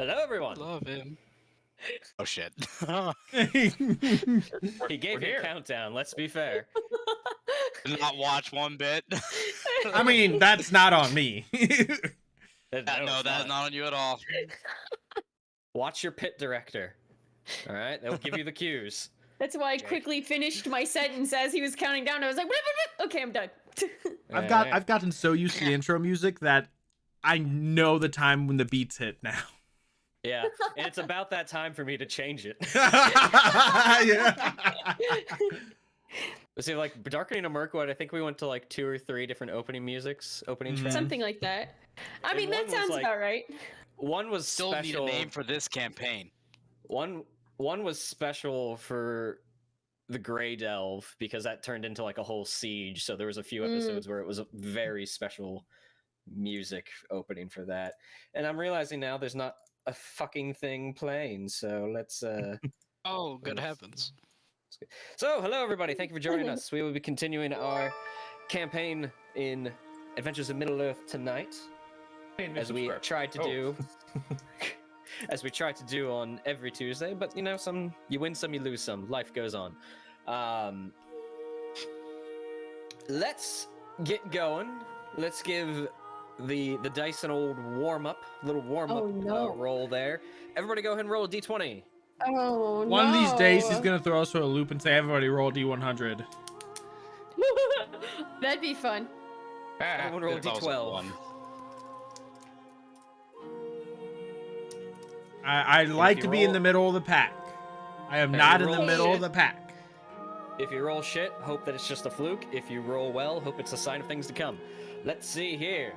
Hello, everyone. Love him. Oh shit. He gave you a countdown. Let's be fair. Did not watch one bit. I mean, that's not on me. No, that's not on you at all. Watch your pit director. All right, they'll give you the cues. That's why I quickly finished my sentence as he was counting down. I was like, okay, I'm done. I've gotten so used to the intro music that I know the time when the beats hit now. Yeah, and it's about that time for me to change it. Yeah. See, like Darkening of Mirkwood, I think we went to like 2 or 3 different opening tracks. Something like that. I And mean, that one was, sounds like, about right. One was Still special. need a name for this campaign. One was special for the Grey Delve because that turned into like a whole siege. So there was a few episodes where it was a very special music opening for that. And I'm realizing now there's not a fucking thing playing. So let's Oh, good heavens. So, hello everybody. Thank you for joining us. We will be continuing our campaign in Adventures in Middle-earth tonight, as we tried to do, as we try to do on every Tuesday. But you know, some you win, some you lose, some. Life goes on. Let's get going. Let's give the dice an old little warm up roll there. Everybody, go ahead and roll a d20. Oh, no. One of these days, he's gonna throw us for a loop and say, "Everybody, roll D100." That'd be fun. Everyone roll a It's also d12. one. I like you to be in roll- the middle of the pack. I am If not you in the roll middle of shit- the pack. If you roll shit, hope that it's just a fluke. If you roll well, hope it's a sign of things to come. Let's see here.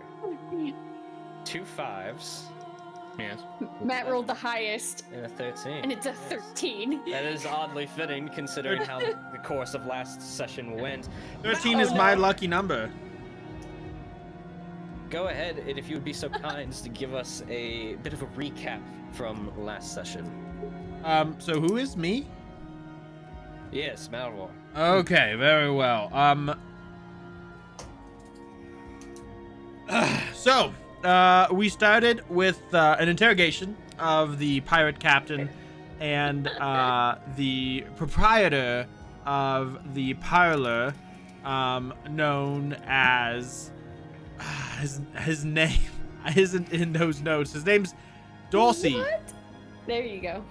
2 5s. Yes. Matt rolled the highest, And a 13. and it's a Yes. 13. That is oddly fitting, considering how the course of last session went. 13 Oh, is my no. lucky number. Go ahead, and if you would be so kind as to give us a bit of a recap from last session. So who is me? Yes, Malvhor. Okay, very well. So, we started with an interrogation of the pirate captain and the proprietor of the parlor, known as his name isn't in those notes. His name's Dorsey. What? There you go.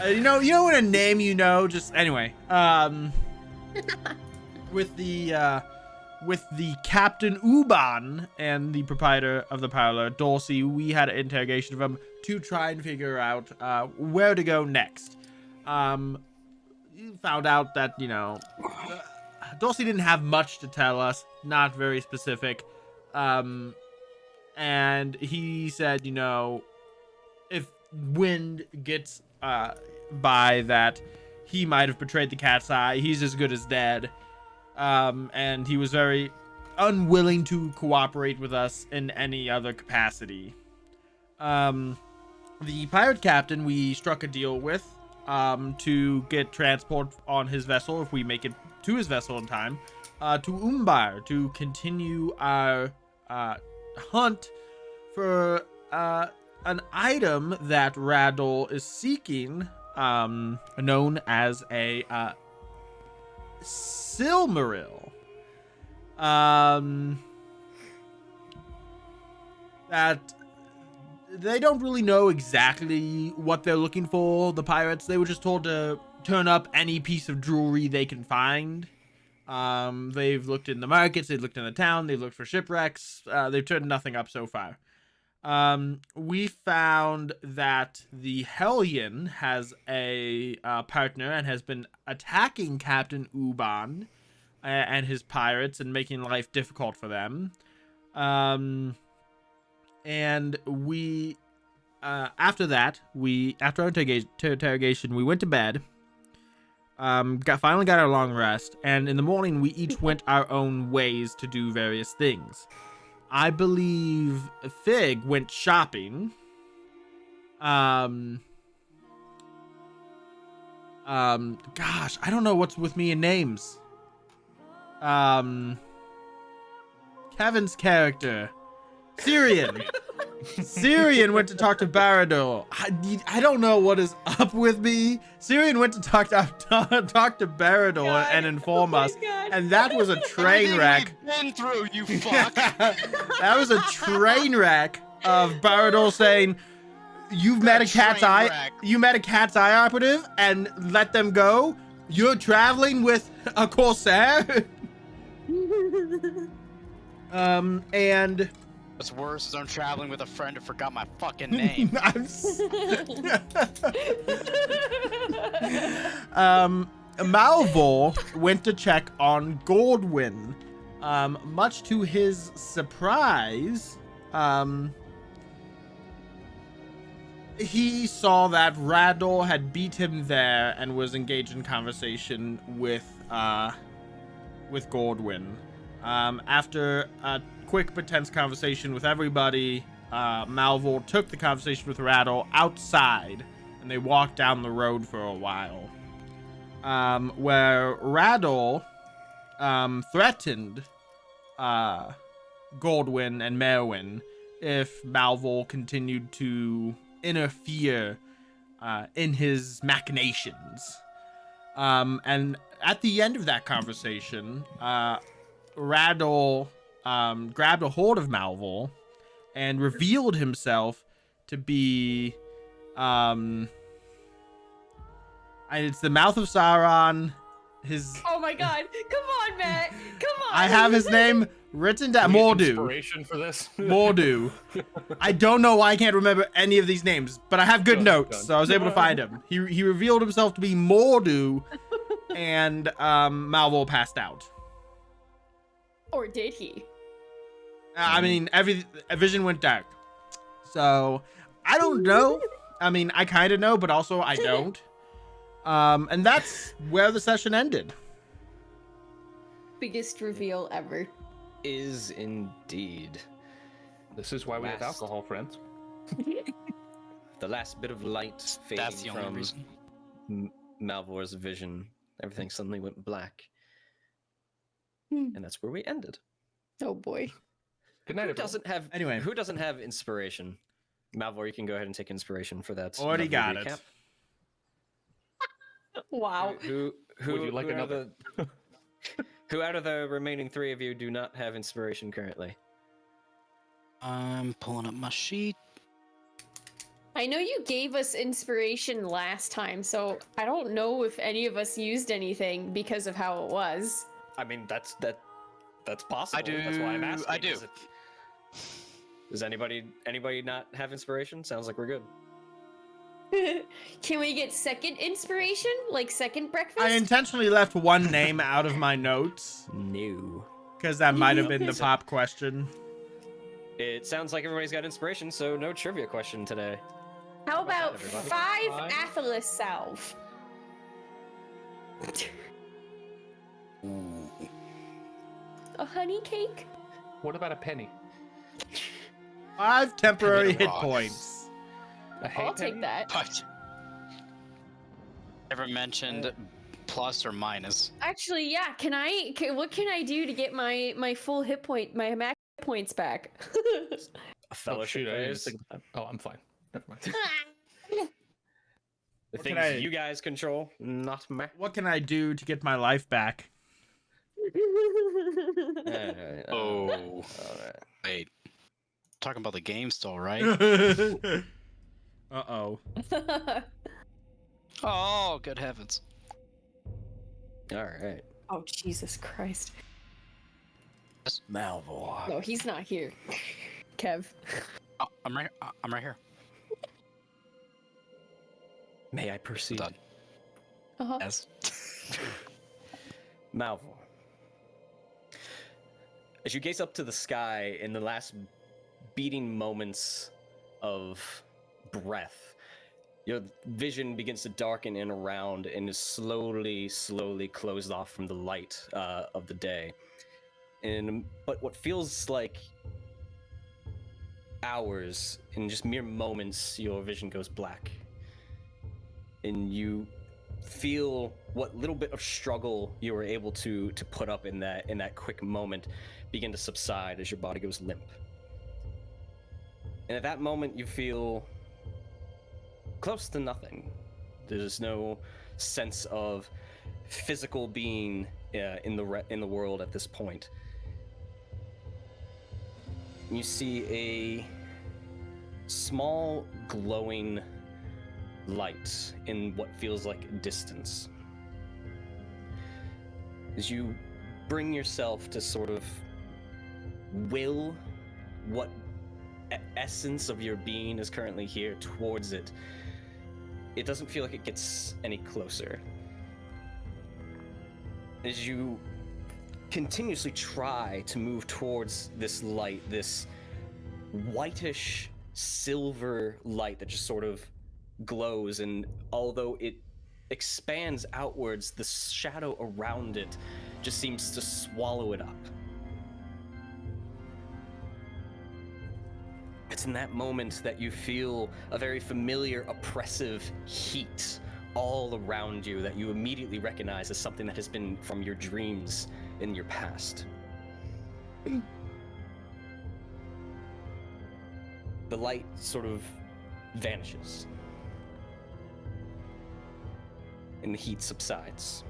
You know when a name just anyway. With the Captain Uban and the proprietor of the parlor, Dorsey, we had an interrogation of him to try and figure out where to go next. You found out that Dorsey didn't have much to tell us, not very specific, and he said, if wind gets by that he might have betrayed the cat's eye, he's as good as dead. And he was very unwilling to cooperate with us in any other capacity. The pirate captain we struck a deal with to get transport on his vessel, if we make it to his vessel in time, to Umbar to continue our hunt for an item that Radol is seeking, known as a Silmaril. That they don't really know exactly what they're looking for, the pirates. They were just told to turn up any piece of jewelry they can find. They've looked in the markets, they've looked in the town, they've looked for shipwrecks. They've turned nothing up so far. We found that the Hellion has a partner and has been attacking Captain Uban and his pirates and making life difficult for them. And we, after our interrogation, we went to bed, finally got our long rest, and in the morning we each went our own ways to do various things. I believe Fig went shopping. Gosh, I don't know what's with me in names. Kevin's character, Cirion. Cirion went to talk to Barador. I don't know what is up with me. Cirion went to talk to Barador God. and inform Oh my us, God. and that was a train Everything wreck. we've been through, you fuck. That was a train wreck of Barador saying, "You've met a cat's Train eye. wreck. You met a cat's eye operative, and let them go. You're traveling with a corsair." And What's worse is I'm traveling with a friend who forgot my fucking name. Malvhor went to check on Goldwyn. Much to his surprise, he saw that Rador had beat him there and was engaged in conversation with Goldwyn. After a quick but tense conversation with everybody, Malvhor took the conversation with Rador outside, and they walked down the road for a while. Where Rador threatened Goldwyn and Merwin if Malvhor continued to interfere in his machinations. And at the end of that conversation, Rador grabbed a hold of Malvhor and revealed himself to be it's the mouth of Sauron. Oh my God! Come on, Matt! Come on! I have his name written down. We get Mordu. Inspiration for this. Mordu. I don't know why I can't remember any of these names, but I have good Done, notes, done. so I was able to find him. He revealed himself to be Mordu, and Malvhor passed out. Or did he? I mean, vision went dark. So I don't know. I mean, I kind of know, but also I don't. And that's where the session ended. Biggest reveal ever. Is indeed. This is why we have Last. alcohol, friends. The last bit of light fading That's the only from reason. Malvor's vision. Everything suddenly went black. Hmm. And that's where we ended. Oh boy. Good night, Who everyone. doesn't have Anyway. Who doesn't have inspiration? Malvhor, you can go ahead and take inspiration for that. Already lovely got recap. it. Wow. Who Would you like who out of another? who out of the remaining three of you do not have inspiration currently? I'm pulling up my sheet. I know you gave us inspiration last time, so I don't know if any of us used anything because of how it was. I mean, that's possible. I do. That's why I'm asking. I do. Does anybody not have inspiration? Sounds like we're good. Can we get second inspiration? Like second breakfast? I intentionally left one name out of my notes No. because that might have been the pop question. It sounds like everybody's got inspiration, so no trivia question today. How about about that, everybody? 5 Athelas salve? A honey cake? What about a penny? 5 temporary Penny hit rocks. A points. I'll hay take penny? that. But never mentioned plus or minus. Actually, yeah. What can I do to get my full hit point, my max hit points back? A fellowship shoot, I didn't even phase. think of that. Oh, I'm fine. Never mind. The What things can I- you guys control, not me. What can I do to get my life back? Alright, Oh, alright. wait. Talking about the game still, right? Uh-oh. Oh, good heavens. Alright. Oh, Jesus Christ. Malvhor. No, he's not here. Kev. Oh, I'm right here. May I proceed? Done. Uh-huh. Yes. Malvhor. As you gaze up to the sky in the last beating moments of breath, your vision begins to darken in around and is slowly closed off from the light of the day. But what feels like hours, in just mere moments, your vision goes black. And you feel what little bit of struggle you were able to put up in that quick moment begin to subside as your body goes limp. And at that moment, you feel close to nothing. There's no sense of physical being in the world at this point. You see a small glowing light in what feels like distance. As you bring yourself to sort of will what essence of your being is currently here towards it, it doesn't feel like it gets any closer. As you continuously try to move towards this light, this whitish silver light that just sort of glows, and although it expands outwards, the shadow around it just seems to swallow it up. It's in that moment that you feel a very familiar, oppressive heat all around you that you immediately recognize as something that has been from your dreams in your past. The light sort of vanishes, and the heat subsides.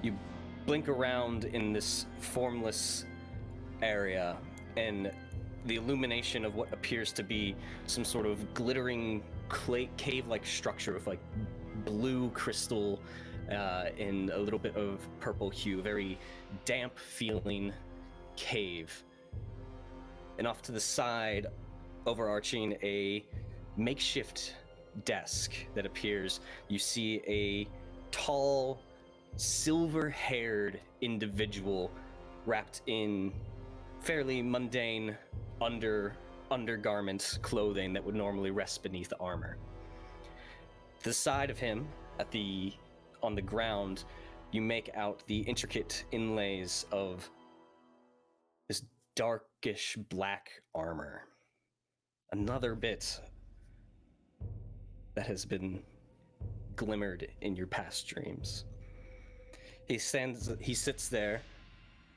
You blink around in this formless area, and the illumination of what appears to be some sort of glittering cave-like structure with like blue crystal and a little bit of purple hue, very damp feeling cave. And off to the side, overarching a makeshift desk that appears, you see a tall, silver-haired individual wrapped in fairly mundane undergarment clothing that would normally rest beneath armor. To the side of him, on the ground, you make out the intricate inlays of this darkish black armor. Another bit that has been glimmered in your past dreams. He sits there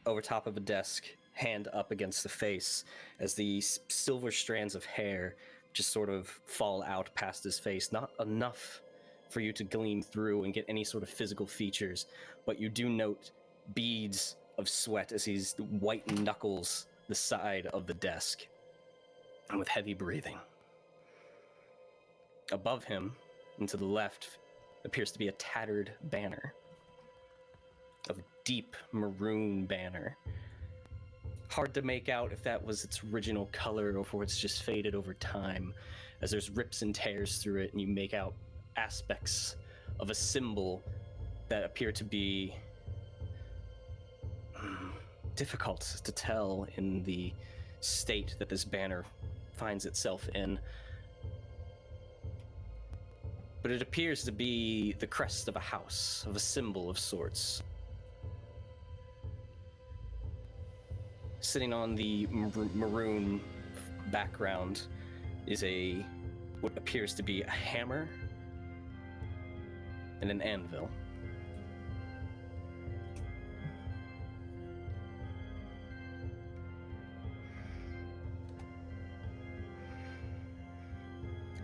over top of a desk, hand up against the face, as the silver strands of hair just sort of fall out past his face. Not enough for you to gleam through and get any sort of physical features, but you do note beads of sweat as he white knuckles the side of the desk, and with heavy breathing. Above him, and to the left, appears to be a tattered banner. A deep maroon banner. Hard to make out if that was its original color or if it's just faded over time, as there's rips and tears through it, and you make out aspects of a symbol that appear to be difficult to tell in the state that this banner finds itself in. But it appears to be the crest of a house, of a symbol of sorts. Sitting on the maroon background is what appears to be a hammer and an anvil.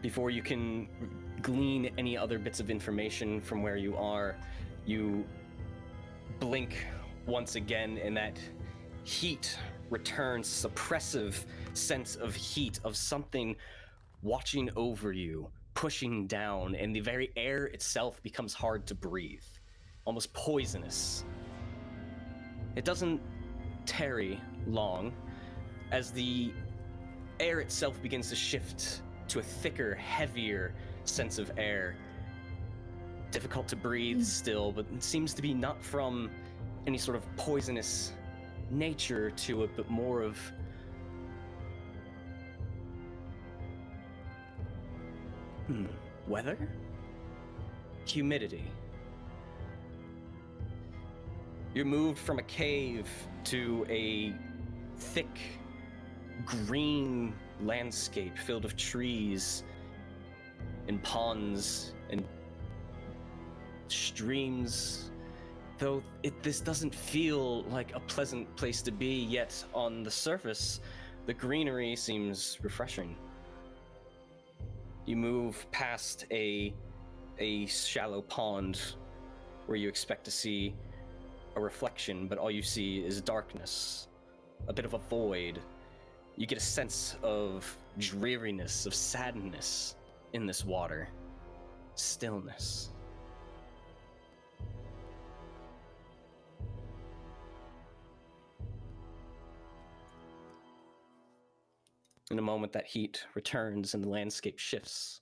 Before you can glean any other bits of information from where you are, you blink once again, and that heat returns, this oppressive sense of heat, of something watching over you, pushing down, and the very air itself becomes hard to breathe, almost poisonous. It doesn't tarry long, as the air itself begins to shift to a thicker, heavier sense of air. Difficult to breathe still, but it seems to be not from any sort of poisonous nature to it, but more of weather? Humidity. You're moved from a cave to a thick, green landscape filled with trees and ponds and streams though this doesn't feel like a pleasant place to be, yet on the surface, the greenery seems refreshing. You move past a shallow pond where you expect to see a reflection, but all you see is darkness, a bit of a void. You get a sense of dreariness, of sadness in this water, stillness. In a moment, that heat returns and the landscape shifts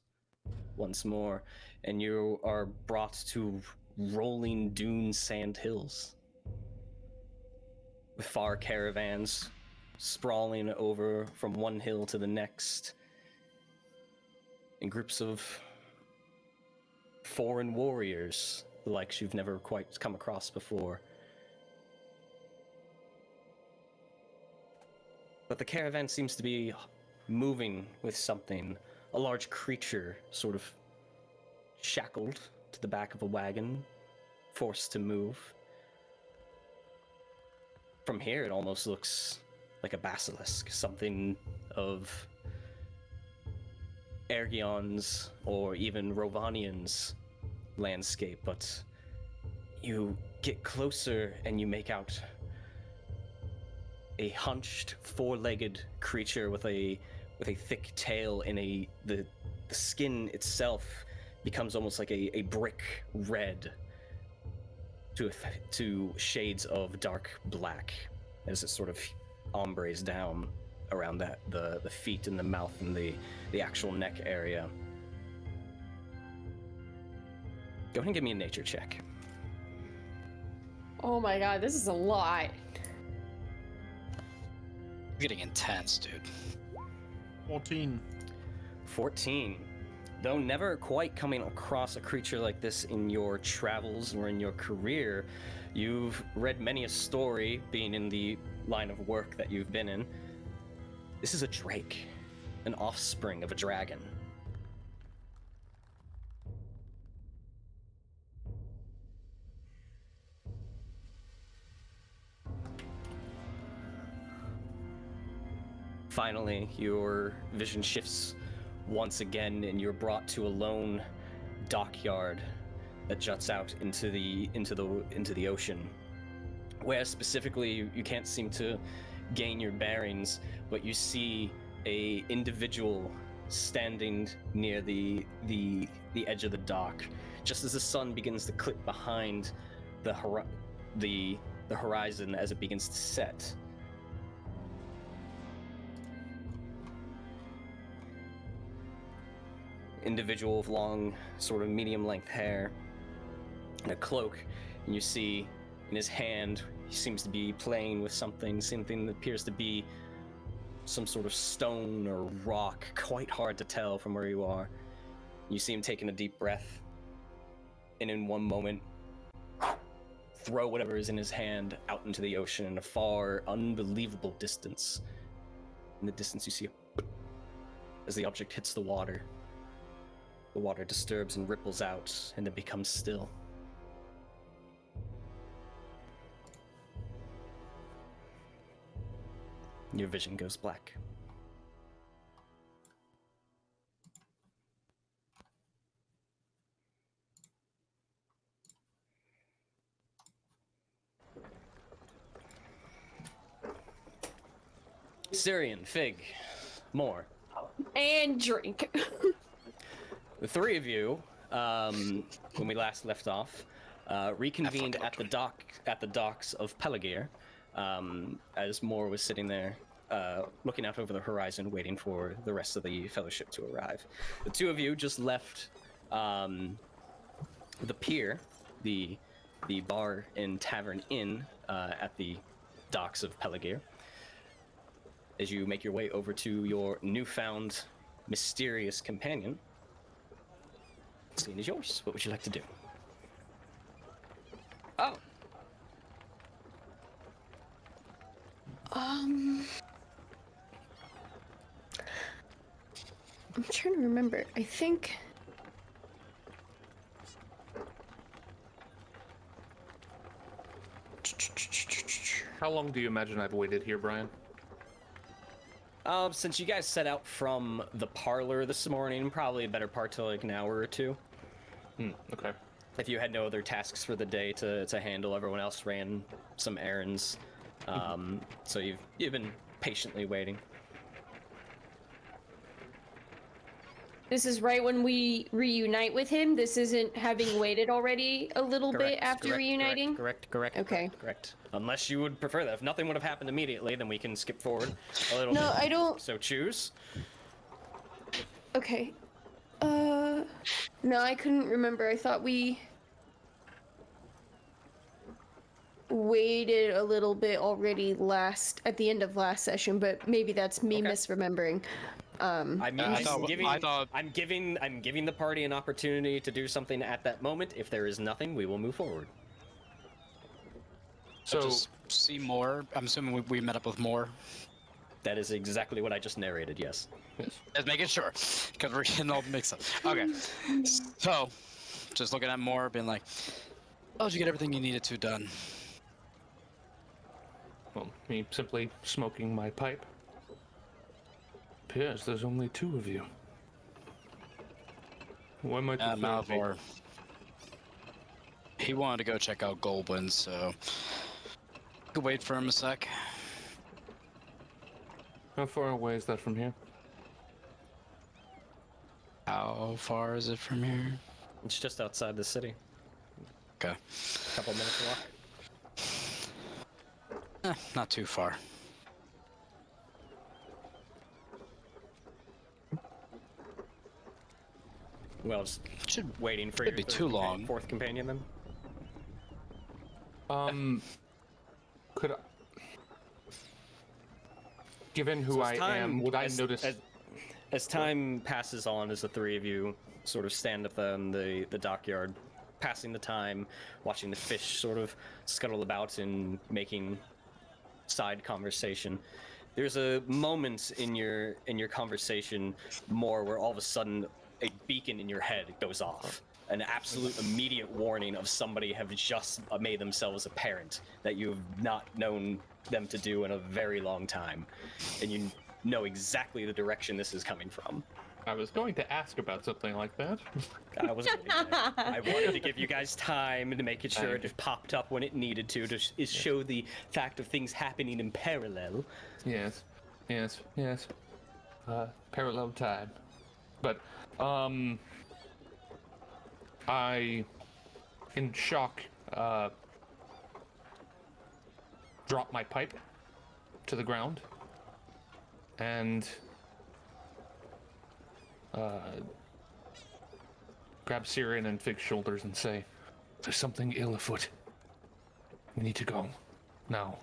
once more, and you are brought to rolling dune sand hills with far caravans sprawling over from one hill to the next in groups of foreign warriors, the likes you've never quite come across before. But the caravan seems to be moving with something, a large creature sort of shackled to the back of a wagon, forced to move. From here, it almost looks like a basilisk, something of Ergion's or even Rovanian's landscape, but you get closer and you make out a hunched, four-legged creature with a thick tail, and the skin itself becomes almost like a brick red to shades of dark black as it sort of ombres down around the feet and the mouth and the actual neck area. Go ahead and give me a nature check. Oh my god, this is a lot. Getting intense, dude. 14. 14. Though never quite coming across a creature like this in your travels or in your career, you've read many a story being in the line of work that you've been in. This is a drake, an offspring of a dragon. Finally, your vision shifts once again, and you're brought to a lone dockyard that juts out into the ocean, where specifically you can't seem to gain your bearings, but you see a individual standing near the edge of the dock, just as the sun begins to clip behind the horizon as it begins to set. Individual with long, sort of medium-length hair and a cloak, and you see in his hand he seems to be playing with something that appears to be some sort of stone or rock, quite hard to tell from where you are. You see him taking a deep breath, and in one moment throw whatever is in his hand out into the ocean in a far, unbelievable distance. In the distance you see as the object hits the water. The water disturbs and ripples out, and it becomes still. Your vision goes black. Cirion, Fig, more. And drink. The three of you, when we last left off, reconvened at the docks of Pelagir, as Moore was sitting there, looking out over the horizon, waiting for the rest of the Fellowship to arrive. The two of you just left the pier, the bar and tavern inn at the docks of Pelagir, as you make your way over to your newfound mysterious companion. The scene is yours. What would you like to do? Oh. I'm trying to remember. I think How long do you imagine I've waited here, Brian? Since you guys set out from the parlor this morning, probably a better part to like an hour or two. Okay. If you had no other tasks for the day to handle, everyone else ran some errands. So you've been patiently waiting. This is right when we reunite with him. This isn't having waited already a little bit after reuniting. Correct. Okay. Correct. Unless you would prefer that. If nothing would have happened immediately, then we can skip forward a little bit. No, I don't. So choose. Okay. No, I couldn't remember. I thought we waited a little bit already at the end of last session, but maybe that's me misremembering. I'm giving the party an opportunity to do something at that moment. If there is nothing, we will move forward. So just see more. I'm assuming we met up with more. That is exactly what I just narrated. Yes. Just making sure, because we're getting all mixed up. Okay. So, just looking at more, being like, "Oh, did you get everything you needed to done?" Well, me simply smoking my pipe. Appears there's only two of you. Why might the third be? Malvhor. He wanted to go check out Goldwyn, so could wait for him a sec. How far away is that from here? How far is it from here? It's just outside the city. Okay. Couple minutes walk. Not too far. Well, just Should waiting for It'd your be too long. fourth companion then. Could I... Given who So I am, would I notice... As time passes on, as the three of you sort of stand up in the dockyard, passing the time, watching the fish sort of scuttle about and making side conversation, there's a moment in your conversation more where all of a sudden a beacon in your head goes off. An absolute immediate warning of somebody have just made themselves apparent that you have not known them to do in a very long time. And you know exactly the direction this is coming from. I was going to ask about something like that. I wanted to give you guys time to make it sure it just popped up when it needed to show the fact of things happening in parallel. Yes. Parallel time. But, I, in shock, drop my pipe to the ground and grab Cirion and Fig's shoulders and say, "There's something ill afoot. We need to go. Now.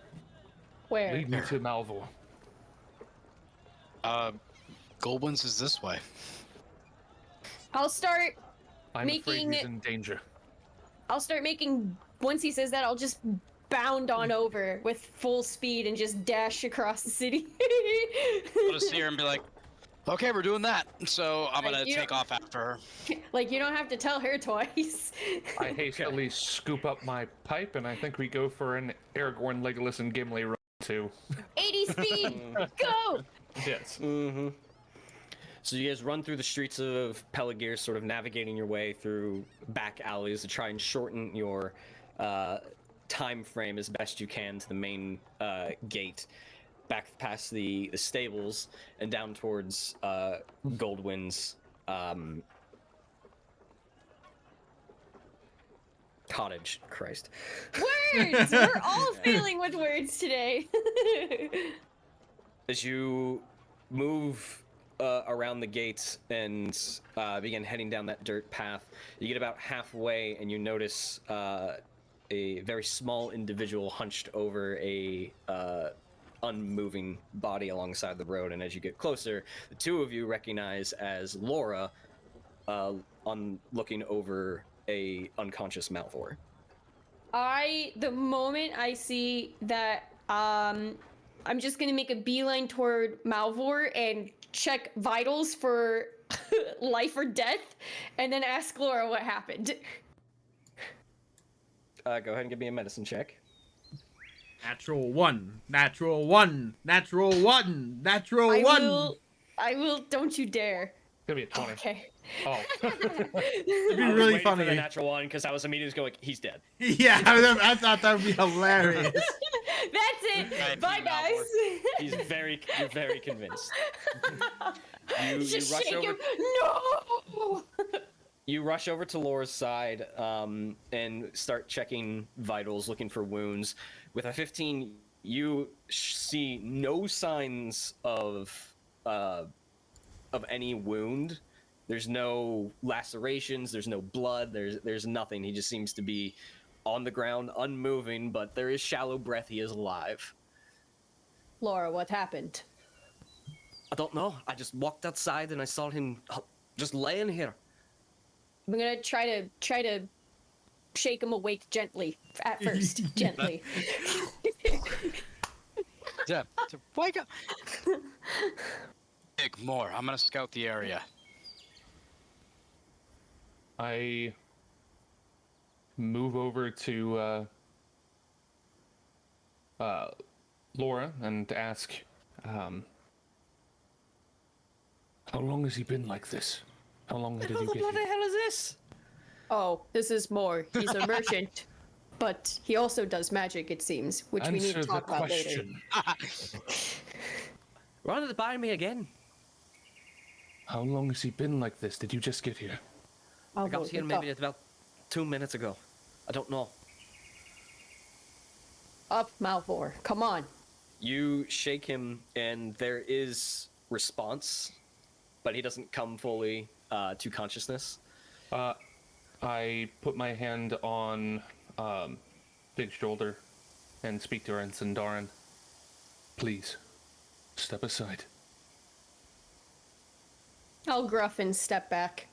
Where? Lead me to Malvhor." Goldwyn's is this way. I'll start I'm afraid making he's in danger. once he says that, I'll just bound on over with full speed and just dash across the city. I'll just see her and be like, "Okay, we're doing that." So I'm gonna you take off after her. Like, you don't have to tell her twice. I hastily scoop up my pipe, and I think we go for an Aragorn, Legolas, and Gimli run too. 80 speed, go! Yes. Mm-hmm. So you guys run through the streets of Pelagir, sort of navigating your way through back alleys to try and shorten your time frame as best you can to the main gate, back past the stables and down towards Goldwyn's cottage. Christ. Words! We're all failing with words today. As you move around the gates and begin heading down that dirt path, you get about halfway and you notice a very small individual hunched over a unmoving body alongside the road. And as you get closer, the two of you recognize as Laura looking over a unconscious Malvhor. The moment I see that, I'm just gonna make a beeline toward Malvhor and check vitals for life or death, and then ask Laura what happened. Go ahead and give me a medicine check. Natural 1. Natural 1. Natural 1. Natural 1. I will. Don't you dare. It's gonna be a 20. Okay. Oh. It'd be I was really waiting funny. for the natural one because I was immediately going, he's dead. Yeah, I thought that would be hilarious. That's it. Right, Bye, guys. You're very convinced. You Just rush shake over. him. No. You rush over to Laura's side and start checking vitals, looking for wounds. With a 15, you see no signs of any wound. There's no lacerations. There's no blood. There's nothing. He just seems to be on the ground, unmoving. But there is shallow breath. He is alive. Laura, what happened? I don't know. I just walked outside and I saw him just laying here. I'm gonna try to shake him awake gently at first. Gently. Yeah. Wake up. Big more. I'm gonna scout the area. I move over to Laura and ask, how long has he been like this? How long did you get What the here? hell is this? Oh, this is more. He's a merchant, but he also does magic, it seems, which we need Answer to the talk about later. question. Run it by me again. How long has he been like this? Did you just get here? I got here maybe about 2 minutes ago. I don't know. Up, Malvhor. Come on. You shake him, and there is response, but he doesn't come fully to consciousness. I put my hand on Big's shoulder and speak to her in Sindarin. Please, step aside. I'll gruff and step back.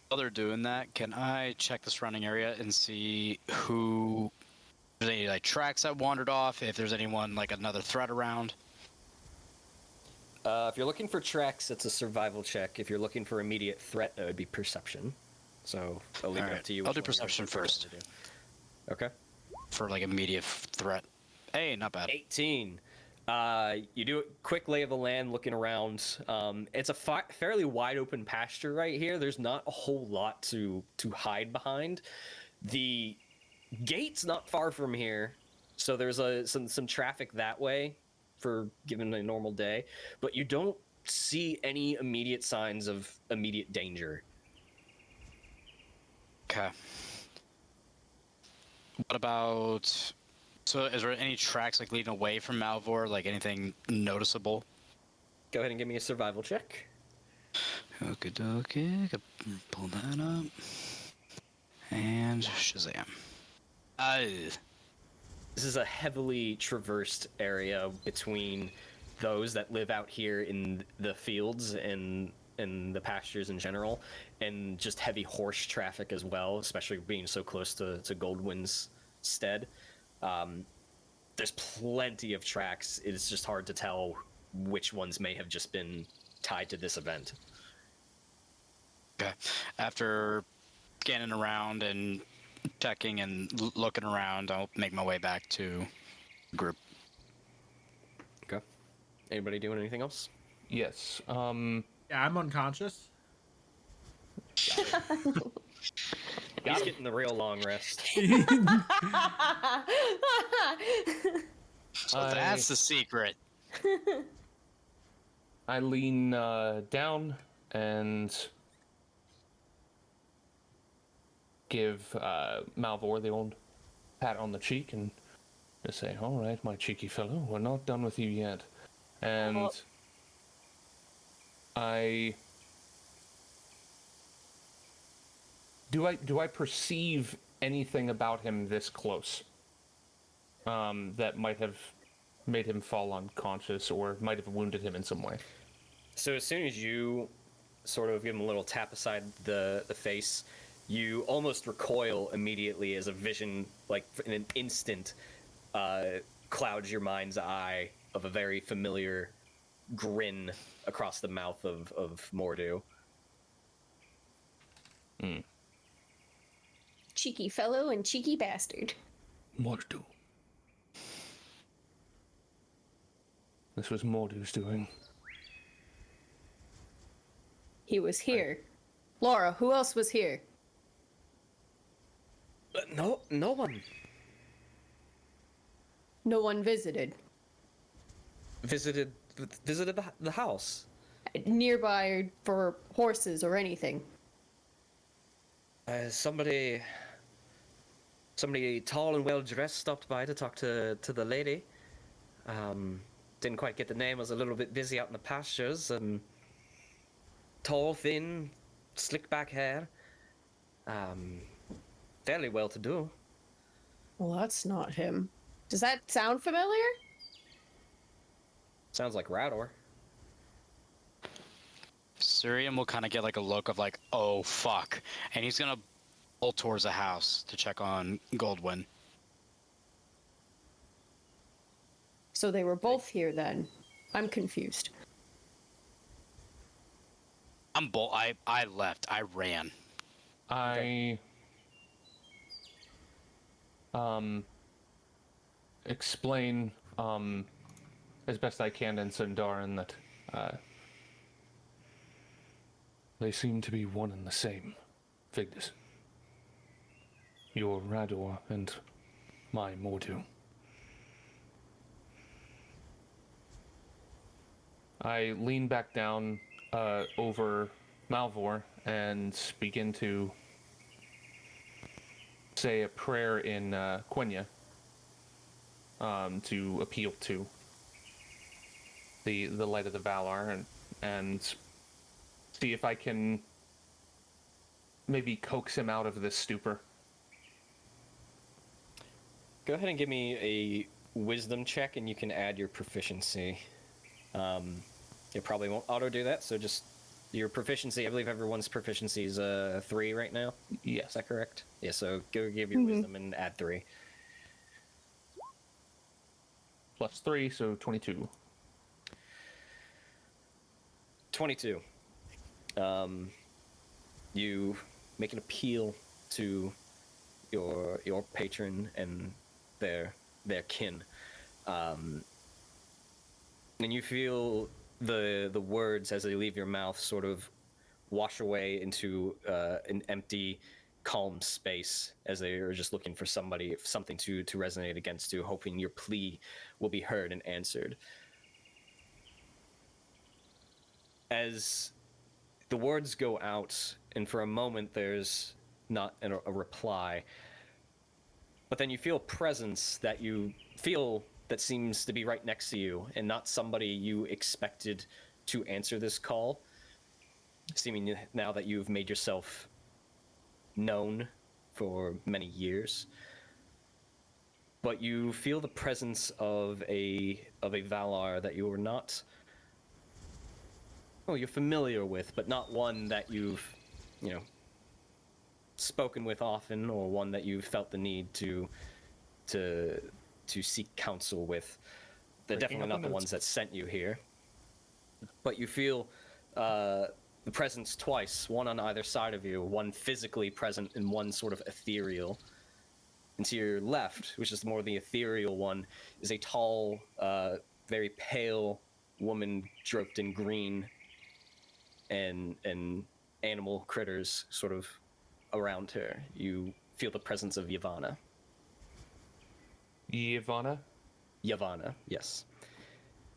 While they're doing that, can I check the surrounding area and see who, if there's any like tracks that wandered off, if there's anyone like another threat around? If you're looking for tracks, it's a survival check. If you're looking for immediate threat, that would be perception. So I'll leave it up Alright, to you. I'll which do one you perception prefer first. to do. Okay. For like immediate threat. Hey, not bad. 18. You do a quick lay of the land, looking around. It's a fairly wide open pasture right here. There's not a whole lot to hide behind. The gate's not far from here, so there's some traffic that way for given a normal day. But you don't see any immediate signs of immediate danger. Okay. What about? So, is there any tracks like leading away from Malvhor? Like anything noticeable? Go ahead and give me a survival check. Okie dokie. Pull that up. And Shazam. This is a heavily traversed area between those that live out here in the fields and the pastures in general, and just heavy horse traffic as well, especially being so close to Goldwyn's stead. There's plenty of tracks. It's just hard to tell which ones may have just been tied to this event. Okay. After scanning around and checking and looking around, I'll make my way back to the group. Okay. Anybody doing anything else? Yes. Yeah, I'm unconscious. He's getting the real long rest. So that's the secret. I lean down and give Malvhor the old pat on the cheek and just say, "All right, my cheeky fellow, we're not done with you yet." And do I perceive anything about him this close that might have made him fall unconscious or might have wounded him in some way? So as soon as you sort of give him a little tap aside the face, you almost recoil immediately as a vision, like in an instant, clouds your mind's eye of a very familiar grin across the mouth of Mordu. Cheeky fellow and cheeky bastard. Mordu, This was Mordu's doing. He was here. Laura, who else was here? No one No one visited. visited the house. Nearby for horses or anything. Somebody tall and well dressed stopped by to talk to the lady. Didn't quite get the name. Was a little bit busy out in the pastures. Tall, thin, slick back hair. Fairly well to do. Well, that's not him. Does that sound familiar? Sounds like Rador. Cirion will kind of get like a look of like, oh fuck, and he's gonna bolt towards the house to check on Goldwyn. So they were both here then. I'm confused. I left. I ran. I explain as best I can in Sindarin that they seem to be one and the same. Vigdis. Your Rador and my Mordu. I lean back down over Malvhor and begin to say a prayer in Quenya to appeal to the light of the Valar and see if I can maybe coax him out of this stupor. Go ahead and give me a wisdom check, and you can add your proficiency. It probably won't auto do that, so just your proficiency. I believe everyone's proficiency is 3 right now. Yes. Is that correct? Yeah. So go give your wisdom and add 3. Plus 3, so 22. 22. You make an appeal to your patron and their kin, and you feel the words as they leave your mouth sort of wash away into an empty, calm space as they are just looking for something to resonate against you, hoping your plea will be heard and answered. As the words go out, and for a moment there's not a reply, but then you feel presence that you feel that seems to be right next to you, and not somebody you expected to answer this call, seeming now that you've made yourself known for many years. But you feel the presence of a Valar that you are not, you're familiar with, but not one that you've, spoken with often, or one that you've felt the need to seek counsel with. They're definitely not the ones that sent you here. But you feel the presence twice, one on either side of you, one physically present and one sort of ethereal. And to your left, which is more the ethereal one, is a tall, very pale woman draped in green and animal critters sort of around her. You feel the presence of Yavanna. Yavanna, yes.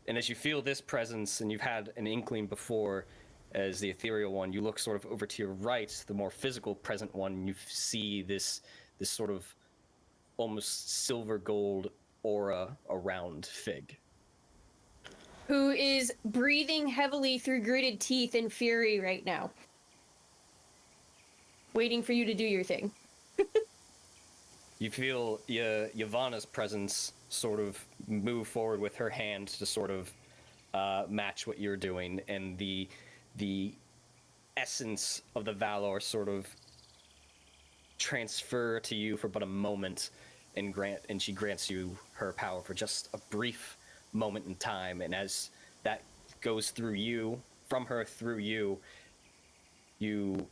And as you feel this presence, and you've had an inkling before as the ethereal one, you look sort of over to your right, the more physical present one, and you see this sort of almost silver gold aura around Fig. Who is breathing heavily through gritted teeth in fury right now. Waiting for you to do your thing. You feel Yavanna's presence sort of move forward with her hand to sort of match what you're doing, and the essence of the Valar sort of transfer to you for but a moment, and she grants you her power for just a brief moment in time. And as that goes through you, from her through you, you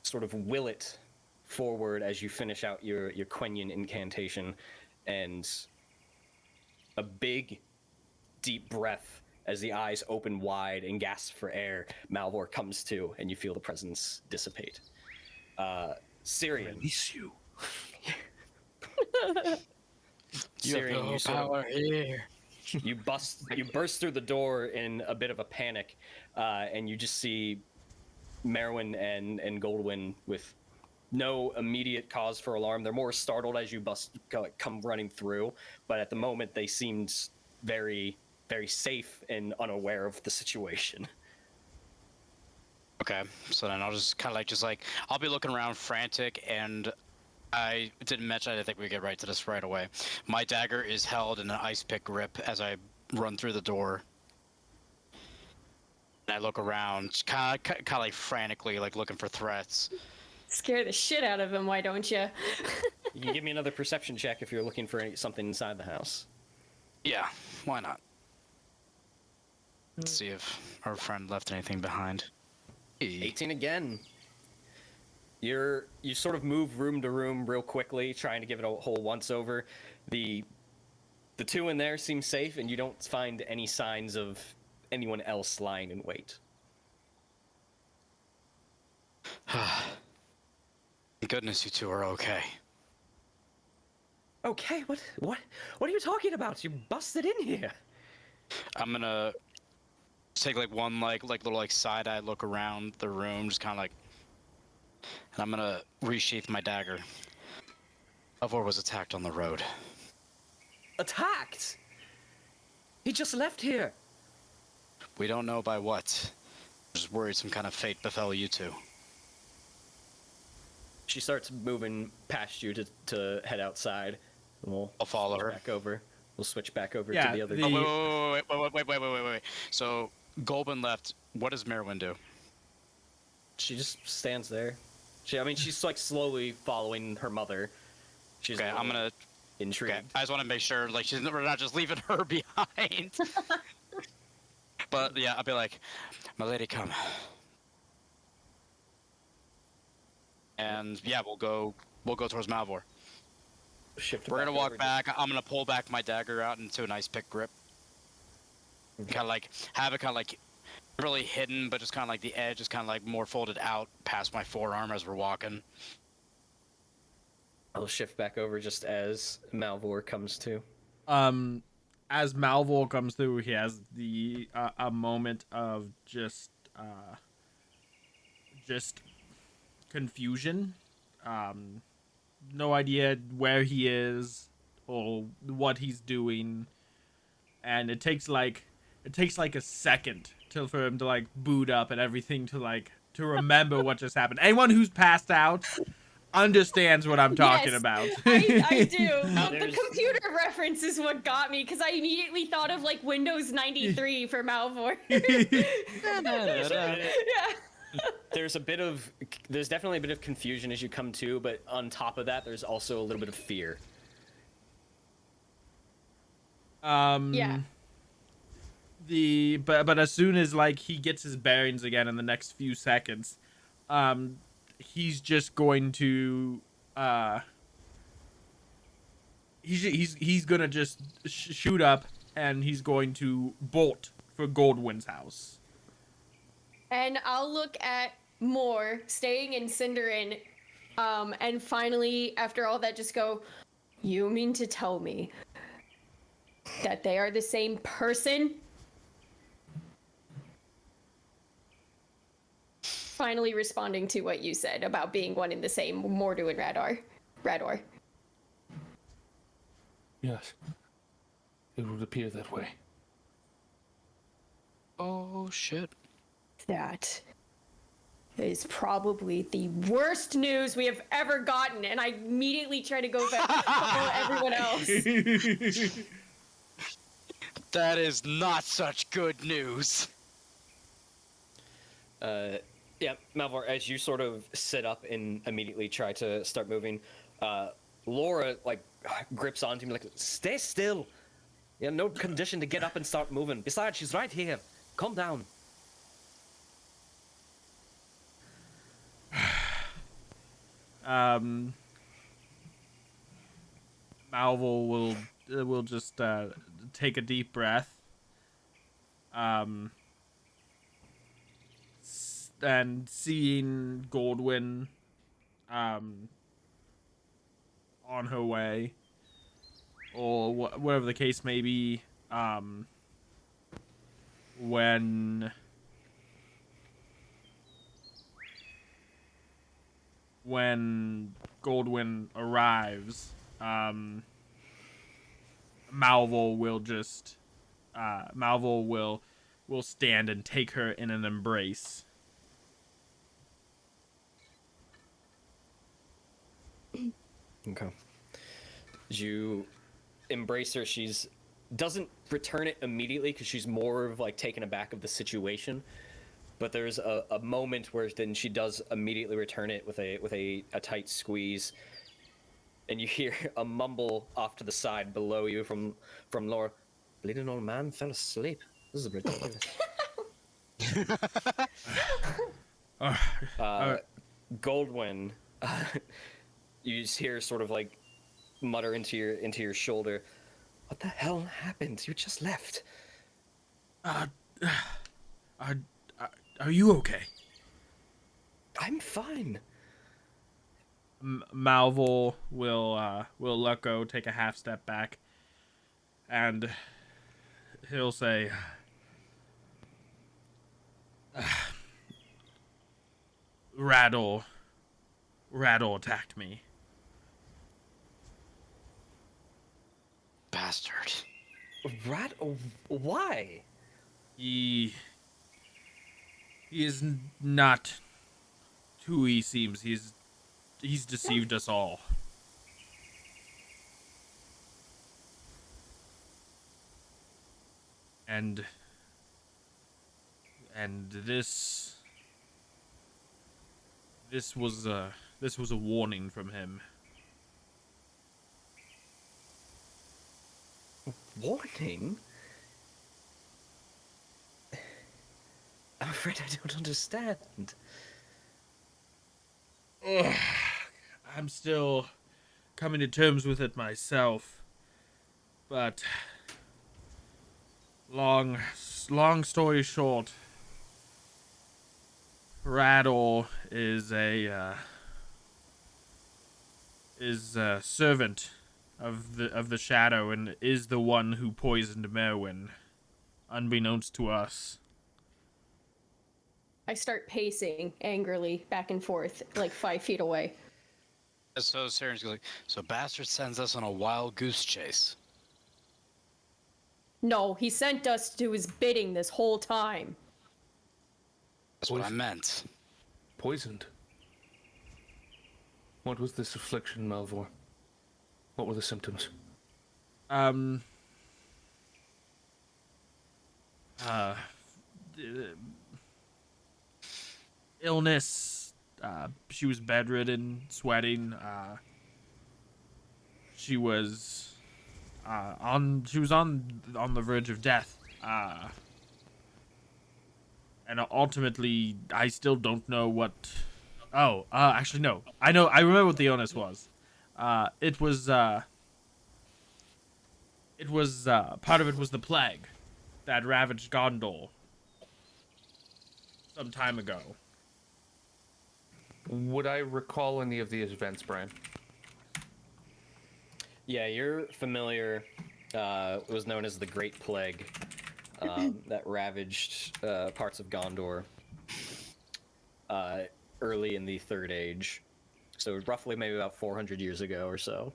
sort of will it forward as you finish out your Quenyan incantation, and a big deep breath as the eyes open wide and gasp for air. Malvhor comes to, and you feel the presence dissipate. Cirion. Release you. Cirion, you sort of power here. you burst through the door in a bit of a panic, and you just see Merwin and Goldwyn with no immediate cause for alarm. They're more startled as you come running through, but at the moment they seemed very, very safe and unaware of the situation. Okay, so then I'll just kind of I'll be looking around frantic, and I didn't mention I didn't think we'd get right to this right away. My dagger is held in an ice pick grip as I run through the door. And I look around, kind of like frantically, like looking for threats. Scare the shit out of him, why don't you? You can give me another perception check if you're looking for something inside the house. Yeah, why not? Let's see if our friend left anything behind. 18 again. You sort of move room to room real quickly, trying to give it a whole once over. The two in there seem safe, and you don't find any signs of anyone else lying in wait. Thank goodness you two are okay. Okay, what are you talking about? You busted in here. I'm gonna take one little side eye look around the room, just kind of and I'm gonna resheath my dagger. Malvhor was attacked on the road. Attacked? He just left here. We don't know by what. Just worried some kind of fate befell you two. She starts moving past you to head outside. I'll follow her. Back over. We'll switch back over Yeah, to the other. Wait. So Goldwyn left. What does Merwin do? She just stands there. She's slowly following her mother. She's Okay, I'm gonna. intrigued. Okay, I just want to make sure we're not just leaving her behind. But yeah, I'll be like, my lady, come. And yeah, we'll go towards Malvhor. We're gonna walk back. I'm gonna pull back my dagger out into an ice pick grip. Kind of have it really hidden, but just kind of the edge is kind of more folded out past my forearm as we're walking. I'll shift back over just as Malvhor comes to. As Malvhor comes through, he has a moment of just confusion. No idea where he is or what he's doing, and it takes a second for him to boot up and everything to remember what just happened. Anyone who's passed out understands what I'm talking about. I do. The computer reference is what got me, because I immediately thought of Windows 93 for Malvhor. Yeah. There's definitely a bit of confusion as you come to, but on top of that, there's also a little bit of fear. Yeah. But as soon as he gets his bearings again in the next few seconds, he's just going to he's gonna just shoot up, and he's going to bolt for Goldwyn's house. And I'll look at Moore staying in Cinderin, and finally, after all that, just go, you mean to tell me that they are the same person? Finally responding to what you said about being one and the same, Mordu and Rador. Yes. It would appear that way. Oh shit. That is probably the worst news we have ever gotten, and I immediately try to go back to follow everyone else. That is not such good news. Yeah, Malvhor, as you sort of sit up and immediately try to start moving, Laura grips onto me stay still. You're in no condition to get up and start moving. Besides, she's right here. Calm down. Malvhor will just take a deep breath, And seeing Goldwyn on her way, or whatever the case may be, when Goldwyn arrives, Malvhor will stand and take her in an embrace. Okay. As you embrace her, she's doesn't return it immediately because she's more of like taken aback of the situation. But there's a moment where then she does immediately return it with a tight squeeze, and you hear a mumble off to the side below you from Laura. Bleeding old man fell asleep. This is ridiculous. Goldwyn, you just hear sort of like mutter into your shoulder. What the hell happened? You just left. Are you okay? I'm fine. Malvhor will let go, take a half step back, and he'll say, Rattle attacked me. Bastard. Why? He is not who he seems. He's deceived us all. And this was a warning from him. Warning? I'm afraid I don't understand. Ugh, I'm still coming to terms with it myself. But long story short, Rattle is a servant of the shadow and is the one who poisoned Merwin, unbeknownst to us. I start pacing angrily back and forth, like 5 feet away. So Cirion's like, so Bastard sends us on a wild goose chase. No, he sent us to do his bidding this whole time. That's what I meant. Poisoned. What was this affliction, Malvhor? What were the symptoms? Illness. She was bedridden, sweating. She was on the verge of death. And ultimately, I still don't know what. Oh, actually no. I remember what the illness was. It was part of it was the plague that ravaged Gondor some time ago. Would I recall any of these events, Brian? Yeah, you're familiar. It was known as the Great Plague that ravaged parts of Gondor early in the Third Age. So roughly maybe about 400 years ago or so.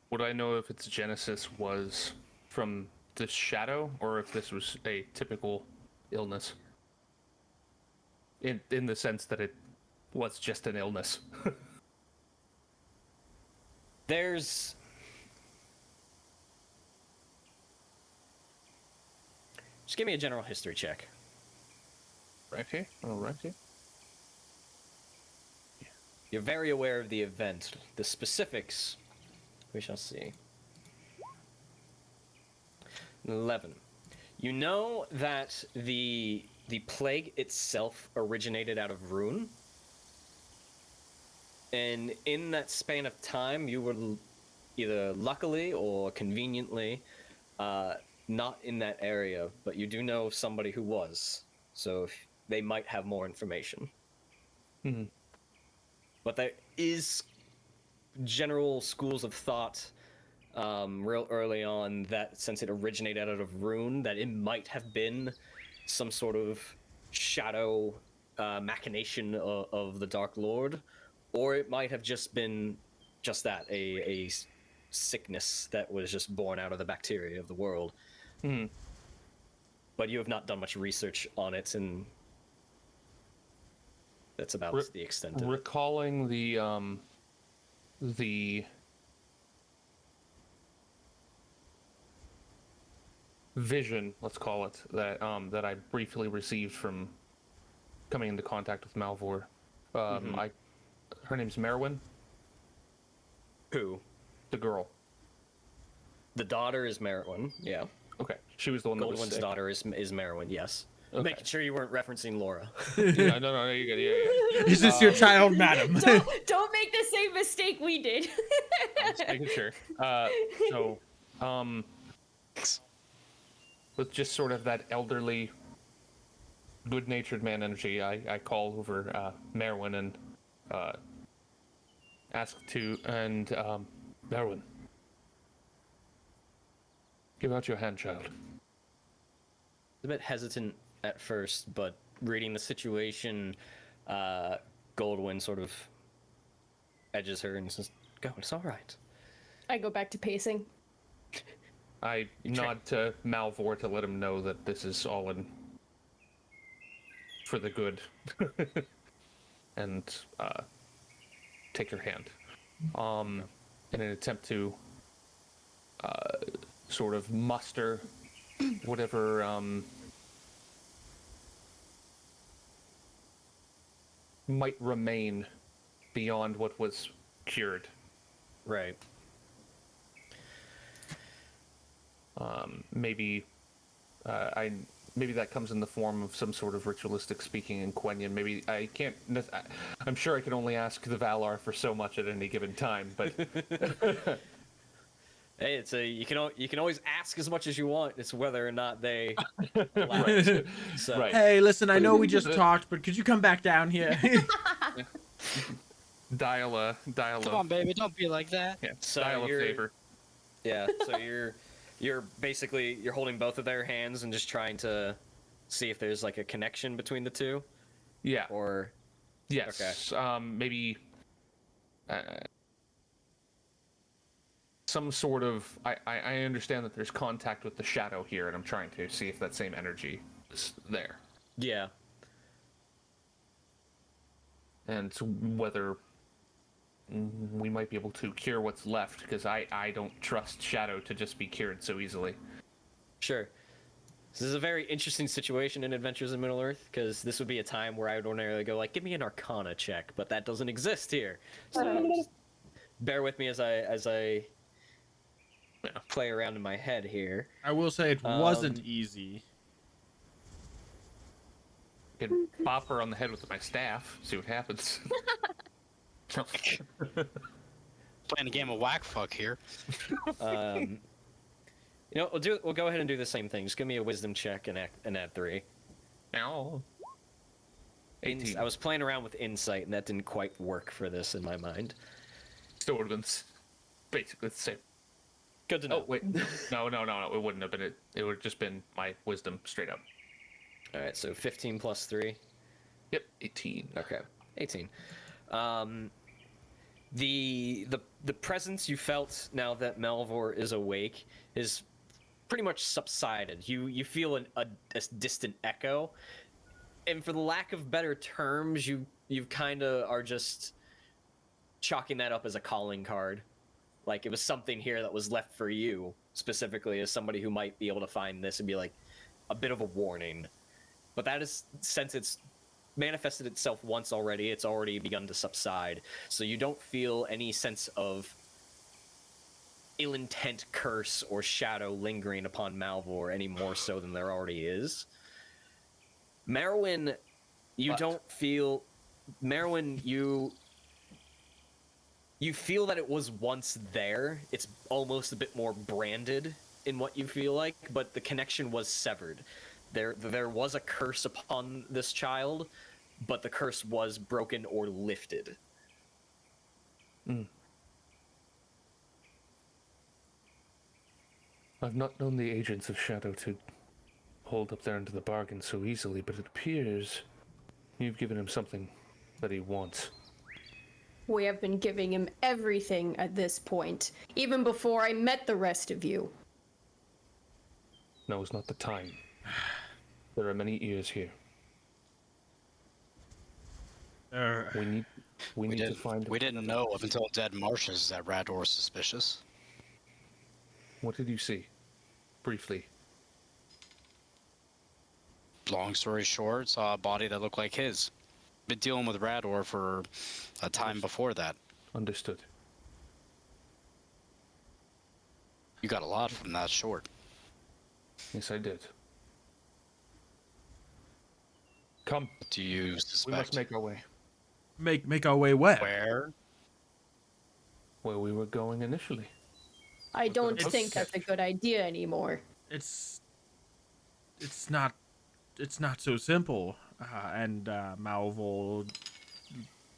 Would I know if its genesis was from the shadow or if this was a typical illness? In the sense that it was just an illness. There's... Just give me a general history check. Righty, alrighty. You're very aware of the event. The specifics, we shall see. 11. You know that the plague itself originated out of Rune. And in that span of time, you were either luckily or conveniently not in that area, but you do know somebody who was. So they might have more information. Mhm. But there is general schools of thought real early on that since it originated out of Rune, that it might have been some sort of shadow machination of the Dark Lord, or it might have just been just that, a sickness that was just born out of the bacteria of the world. Mhm. But you have not done much research on it, and that's about the extent of it. Recalling the vision, let's call it, that that I briefly received from coming into contact with Malvhor. Her name's Merwin. Who? The girl. The daughter is Merwin, yeah. Okay, she was the one that was Goldwyn's sick. daughter is Merwin, yes. Okay. Making sure you weren't referencing Laura. Yeah, no, you're good. Yeah. Is this your child, madam? Don't make the same mistake we did. Just making sure. With just sort of that elderly, good-natured man energy, I call over Merwin and ask to, Merwin, give out your hand, child. A bit hesitant at first, but reading the situation, Goldwyn sort of edges her and says, "Go, it's all right." I go back to pacing. I nod to Malvhor to let him know that this is all in for the good, and take her hand, in an attempt to sort of muster whatever might remain beyond what was cured. Right. Maybe maybe that comes in the form of some sort of ritualistic speaking in Quenya. Maybe I can't. I'm sure I can only ask the Valar for so much at any given time, but Hey, you can always ask as much as you want. It's whether or not they allow it. So, Right. Hey, listen, I know we just talked, but could you come back down here? dial Come on, baby, don't be like that. Yeah, So dial a favor. Yeah, so you're basically holding both of their hands and just trying to see if there's like a connection between the two. Yeah. Or Yes. Maybe some sort of. I understand that there's contact with the shadow here, and I'm trying to see if that same energy is there, yeah. and whether we might be able to cure what's left, because I don't trust shadow to just be cured so easily. Sure. This is a very interesting situation in Adventures in Middle-earth, because this would be a time where I would ordinarily go like, give me an Arcana check, but that doesn't exist here. So just bear with me as I play around in my head here. I will say it wasn't easy. I could pop her on the head with my staff, see what happens. Playing a game of whack fuck here. We'll go ahead and do the same thing. Just give me a wisdom check and add 3. Ow. 18. I was playing around with insight, and that didn't quite work for this in my mind. Still would have been basically the same. Good to know. Oh, wait. No. It wouldn't have been it. It would have just been my wisdom straight up. All right, so 15 plus 3. Yep, 18. Okay, 18. The presence you felt now that Malvhor is awake is pretty much subsided. You feel a distant echo, and for the lack of better terms, you kind of are just chalking that up as a calling card. Like it was something here that was left for you specifically as somebody who might be able to find this and be like a bit of a warning. But that is, since it's manifested itself once already, it's already begun to subside. So you don't feel any sense of ill intent, curse, or shadow lingering upon Malvhor any more so than there already is. Merwin, don't feel... Merwin, you feel that it was once there. It's almost a bit more branded in what you feel like, but the connection was severed. There was a curse upon this child, but the curse was broken or lifted. I've not known the agents of Shadow to hold up their end of the bargain so easily, but it appears you've given him something that he wants. We have been giving him everything at this point, even before I met the rest of you. Now is not the time. There are many ears here. We need to find... We didn't know up until Dead Marshes that Rador was suspicious. What did you see? Briefly. Long story short, saw a body that looked like his. Been dealing with Rador for a time before that. Understood. You got a lot from that short. Yes, I did. Come. What do you suspect? We must make our way. Make our way where? Where? Where we were going initially. I don't It's- think that's a good idea anymore. It's not so simple. And Malvhor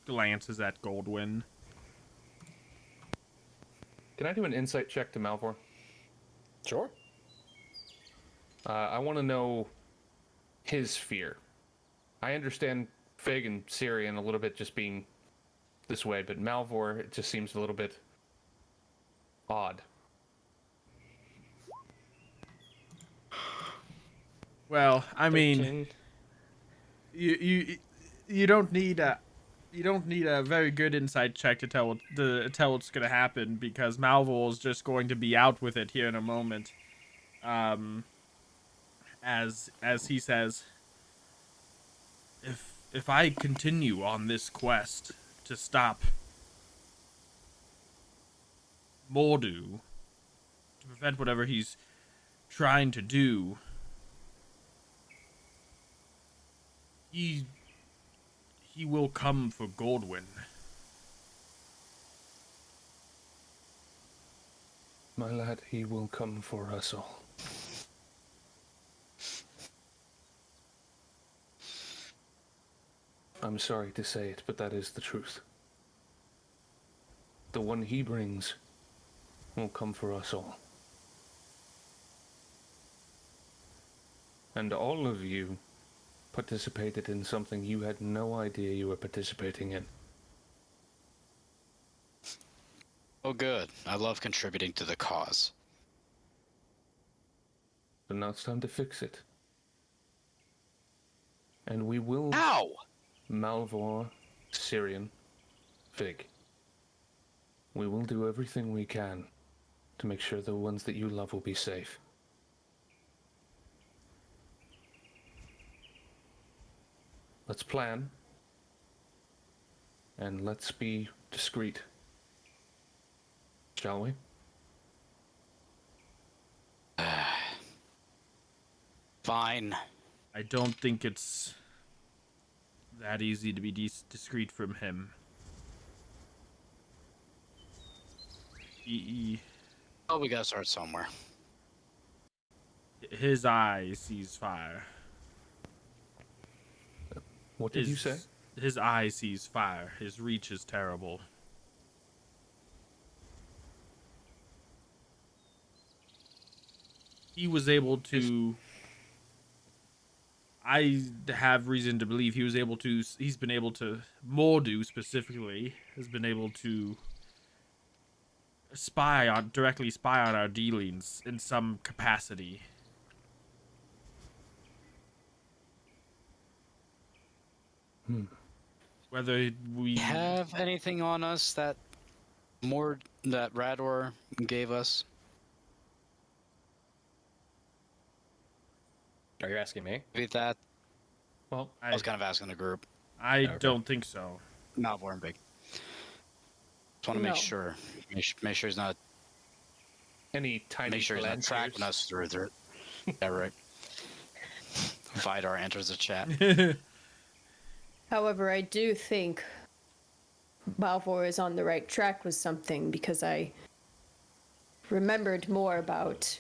glances at Goldwyn. Can I do an insight check to Malvhor? Sure. I want to know his fear. I understand Fig and Cirion a little bit just being this way, but Malvhor, it just seems a little bit odd. Well, I mean, 13. you don't need a very good insight check to tell what's gonna happen, because Malvhor is just going to be out with it here in a moment. As he says, if I continue on this quest to stop Mordu, to prevent whatever he's trying to do, he will come for Goldwyn. My lad, he will come for us all. I'm sorry to say it, but that is the truth. The one he brings will come for us all. And all of you participated in something you had no idea you were participating in. Oh, good. I love contributing to the cause. So now it's time to fix it. And we will... Ow! Malvhor, Cirion, Fig. We will do everything we can to make sure the ones that you love will be safe. Let's plan. And let's be discreet. Shall we? Fine. I don't think it's that easy to be discreet from him. Oh, we gotta start somewhere. His eye sees fire. What did you say? His eye sees fire. His reach is terrible. He was able to... I have reason to believe he's been able to, Mordu specifically, has been able to directly spy on our dealings in some capacity. Whether we Have anything on us that Rador gave us? Are you asking me? Maybe that. Well, I was kind of asking the group. I Okay. don't think so. Malvhor and Big. Just want to No. make sure. Make sure he's not. any tiny Make sure he's not planters? tracking us through it. Yeah, right. Vidar enters the chat. However, I do think Malvhor is on the right track with something, because I remembered more about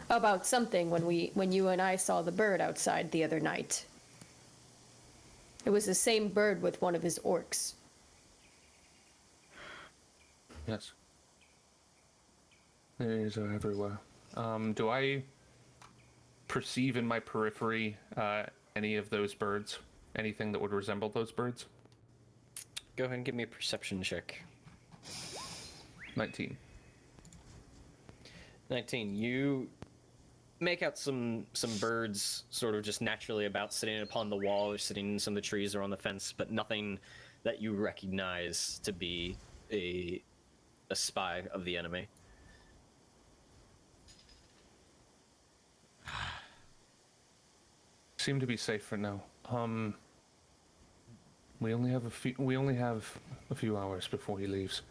about something when you and I saw the bird outside the other night. It was the same bird with one of his orcs. Yes. These are everywhere. Do I perceive in my periphery any of those birds? Anything that would resemble those birds? Go ahead and give me a perception check. 19. 19. You make out some birds sort of just naturally about, sitting upon the wall or sitting in some of the trees or on the fence, but nothing that you recognize to be a spy of the enemy. Seem to be safe for now. We only have a few hours before he leaves.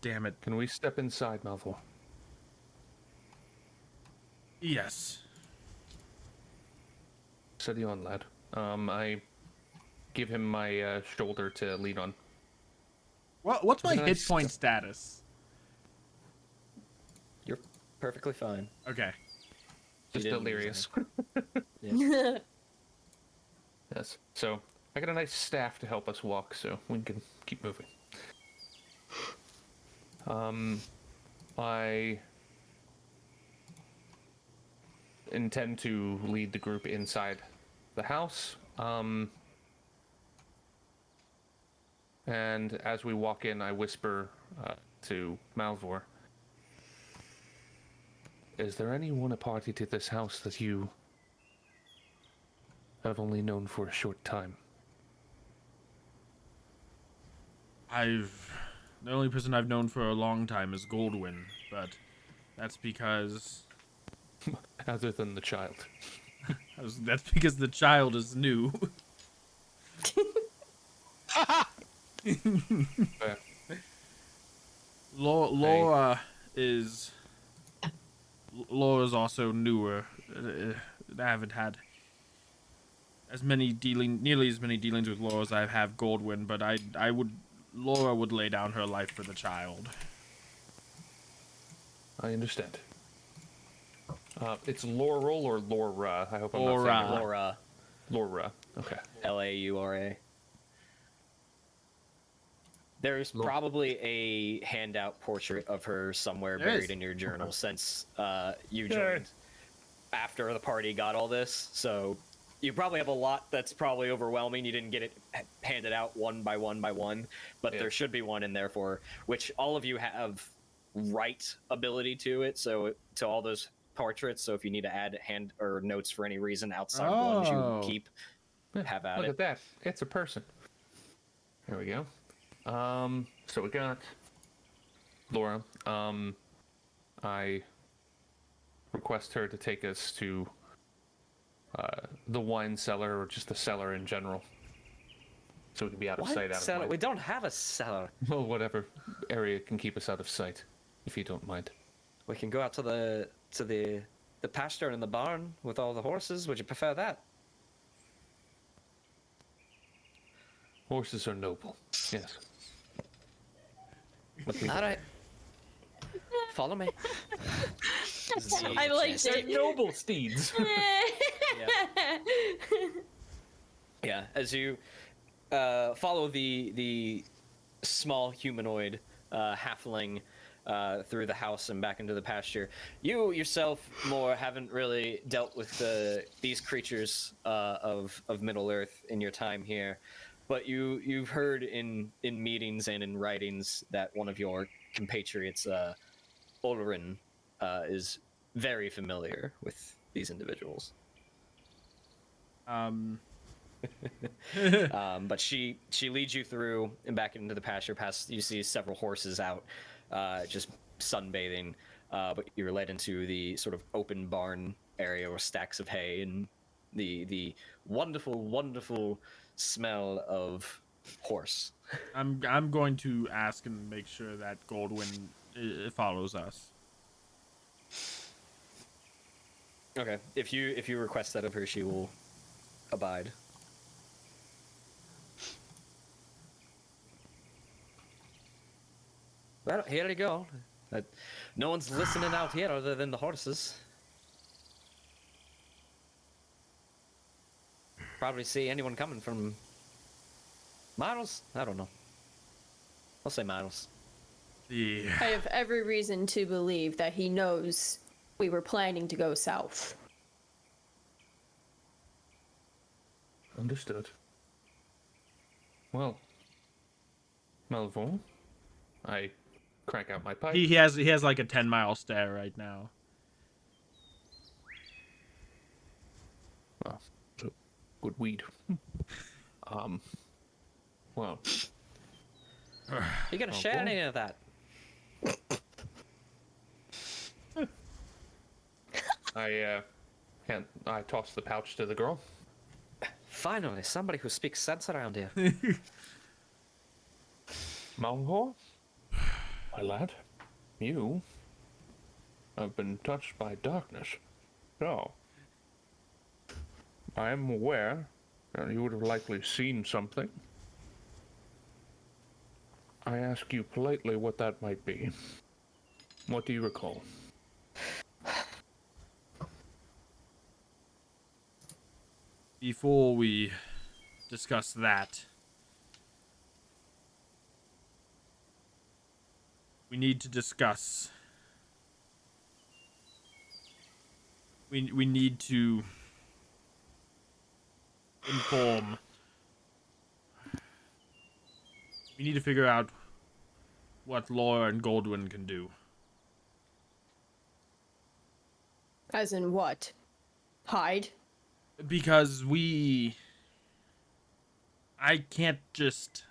Damn it. Can we step inside, Malvhor? Yes. Steady on, lad. I give him my shoulder to lean on. What's my Can I hit point status? You're perfectly fine. Okay. Just didn't lose delirious. Yeah. Yes. So I got a nice staff to help us walk, so we can keep moving. I intend to lead the group inside the house. And as we walk in, I whisper to Malvhor, "Is there anyone a party to this house that you have only known for a short time?" The only person I've known for a long time is Goldwyn, but that's because Other than the child. that's because the child is new. Laura's also newer. I haven't had nearly as many dealings with Laura as I have Goldwyn, but Laura would lay down her life for the child. I understand. It's Laurel or Laura? I hope I'm Laura. not saying it Laura. right. Laura. Okay. Laura. There's probably a handout portrait of her somewhere There buried is. in your journal since you joined after the party got all this. So you probably have a lot that's probably overwhelming. You didn't get it handed out one by one by one, but there should be one in there for which all of you have right ability to it. So to all those portraits. So if you need to add hand or notes for any reason outside of the ones you keep, have at Look it. at that. It's a person. There we go. So we got Laura. I request her to take us to the wine cellar, or just the cellar in general, so we can be out of sight, out of Cellar? mind. We don't have a cellar. Well, whatever area can keep us out of sight, if you don't mind. We can go out to the pasture and the barn with all the horses. Would you prefer that? Horses are noble. Yes. All right. Follow me. I like They're it. noble steeds. Yeah. As you follow the small humanoid halfling through the house and back into the pasture, you yourself, Moore, haven't really dealt with these creatures of Middle Earth in your time here. But you've heard in meetings and in writings that one of your compatriots, Olrin, is very familiar with these individuals. But she leads you through and back into the pasture. Past you see several horses out, just sunbathing. But you're led into the sort of open barn area with stacks of hay and the wonderful smell of horse. I'm going to ask and make sure that Goldwyn follows us. Okay, if you request that of her, she will abide. Well, here you go. No one's listening out here other than the horses. Probably see anyone coming from miles? I don't know. I'll say miles. Yeah. I have every reason to believe that he knows we were planning to go south. Understood. Well, Malvhor, I crack out my pipe. He has like a 10-mile stare right now. Well, good weed. Well. You gonna share any of that? I toss the pouch to the girl. Finally, somebody who speaks sense around here. Malvhor, my lad, you have been touched by darkness. So, I am aware that you would have likely seen something. I ask you politely what that might be. What do you recall? Before we discuss that, we need to discuss. We need to inform. We need to figure out what Laura and Goldwyn can do. As in what? Hide? Because I can't just...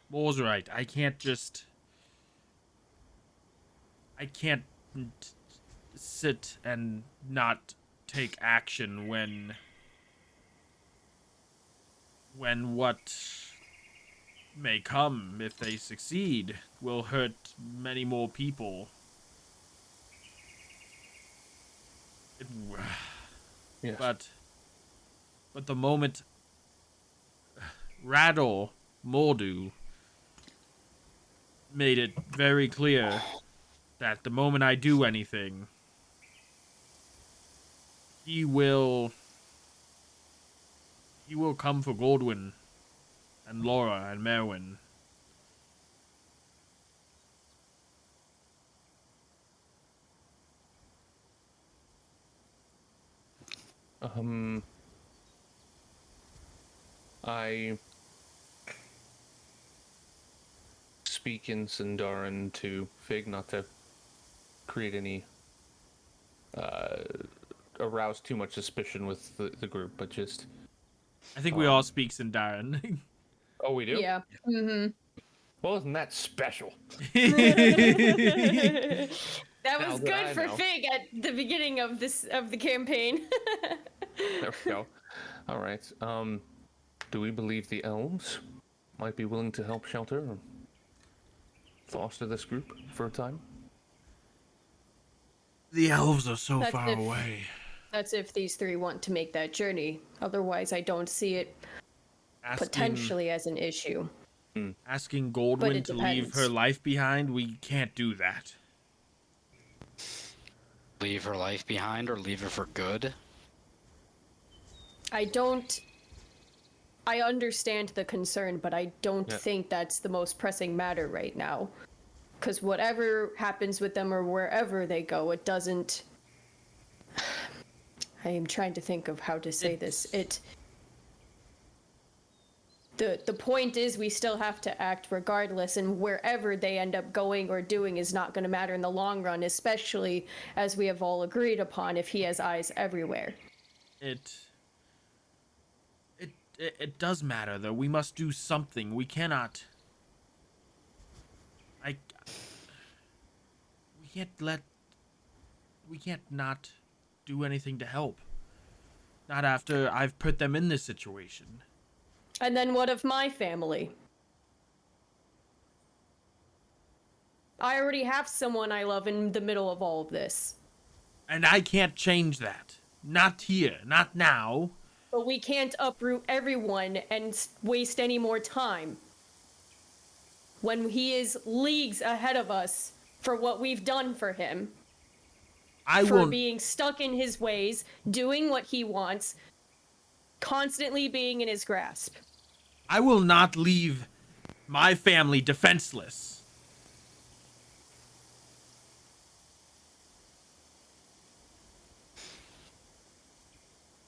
Mole's right. I can't sit and not take action when what may come, if they succeed, will hurt many more people. Yes. But the moment Rattle Mordu made it very clear that the moment I do anything, he will come for Goldwyn and Laura and Merwin. I speak in Sindarin to Fig not to create any arouse too much suspicion with the group, but just I think we all speak Sindarin. oh, we do? Yeah. Mm-hmm. Well, isn't that special? That Now was that good I for know. Fig at the beginning of the campaign. There we go. All right. Do we believe the elves might be willing to help shelter or foster this group for a time? The elves are so That's far if- away. That's if these three want to make that journey. Otherwise, I don't see it potentially as an issue. Asking But Goldwyn it to leave depends. her life behind, we can't do that. Leave her life behind or leave her for good? I understand the concern, but I don't think that's the most pressing matter right now. Because whatever happens with them or wherever they go, it doesn't... I am trying to think of how to say this. The point is we still have to act regardless, and wherever they end up going or doing is not going to matter in the long run, especially as we have all agreed upon if he has eyes everywhere. It does matter, though. We must do something. We cannot... We can't not do anything to help. Not after I've put them in this situation. And then what of my family? I already have someone I love in the middle of all of this. And I can't change that. Not here. Not now. But we can't uproot everyone and waste any more time. When he is leagues ahead of us for what we've done for him. I for will. being stuck in his ways, doing what he wants, constantly being in his grasp. I will not leave my family defenseless.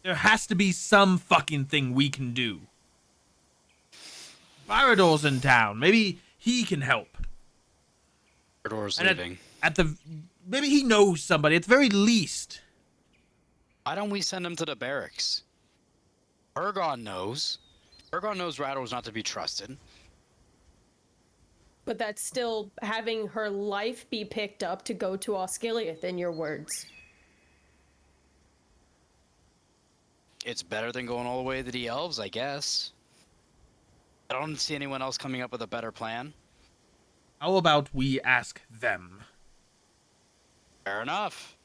There has to be some fucking thing we can do. Virador's in town. Maybe he can help. Virador's And leaving. Maybe he knows somebody. At the very least. Why don't we send him to the barracks? Ergon knows. Ergon knows Rador's not to be trusted. But that's still having her life be picked up to go to Osgiliath, in your words. It's better than going all the way to the elves, I guess. I don't see anyone else coming up with a better plan. How about we ask them? Fair enough.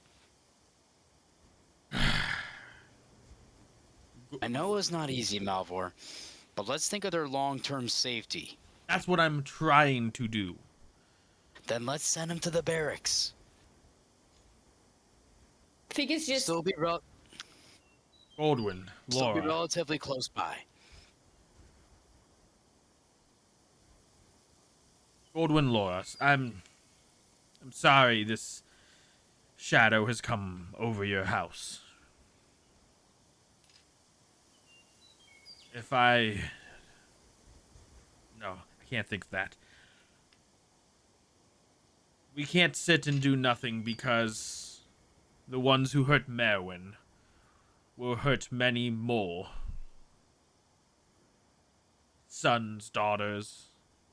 I know it's not easy, Malvhor, but let's think of their long-term safety. That's what I'm trying to do. Then let's send them to the barracks. I think it's just... Still be Goldwyn, Laura. relatively close by. Goldwyn, Laura. I'm sorry this shadow has come over your house. No, I can't think of that. We can't sit and do nothing because the ones who hurt Merwin will hurt many more. Sons, daughters,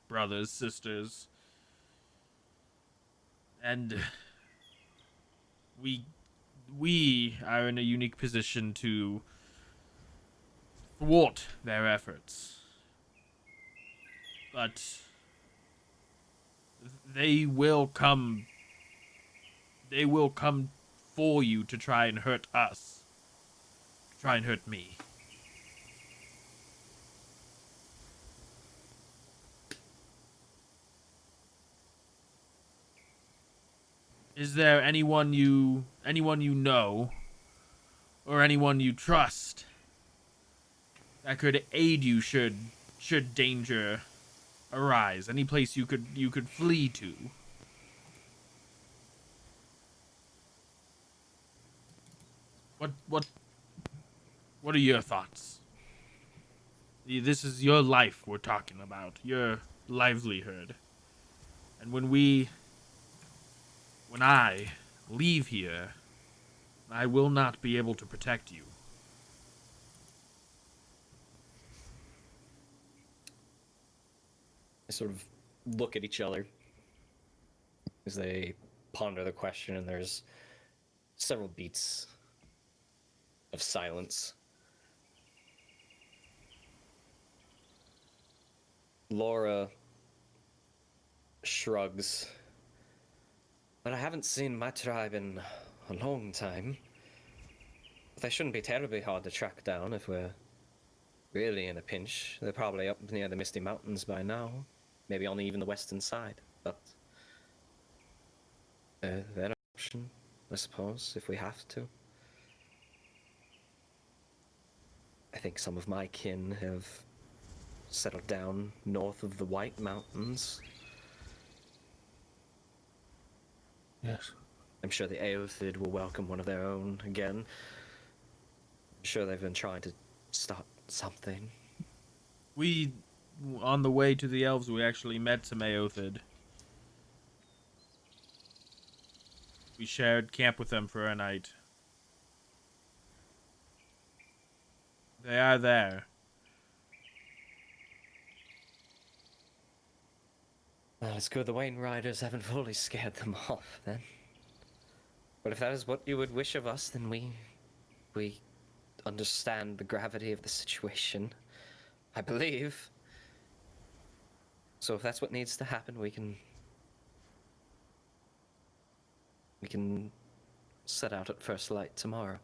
brothers, sisters. And we are in a unique position to thwart their efforts. But they will come for you to try and hurt us. To try and hurt me. Is there anyone you know or anyone you trust that could aid you should danger arise? Any place you could flee to? What are your thoughts? This is your life we're talking about, your livelihood. And when I leave here, I will not be able to protect you. They sort of look at each other as they ponder the question, and there's several beats of silence. Laura shrugs. But I haven't seen my tribe in a long time. They shouldn't be terribly hard to track down if we're really in a pinch. They're probably up near the Misty Mountains by now. Maybe on even the western side. But they're an option, I suppose, if we have to. I think some of my kin have settled down north of the White Mountains. Yes. I'm sure the Aothid will welcome one of their own again. I'm sure they've been trying to start something. On the way to the elves, we actually met some Aothid. We shared camp with them for a night. They are there. Well, it's good the Wayne Riders haven't fully scared them off, then. But if that is what you would wish of us, then we understand the gravity of the situation. I believe. So if that's what needs to happen, we can set out at first light tomorrow.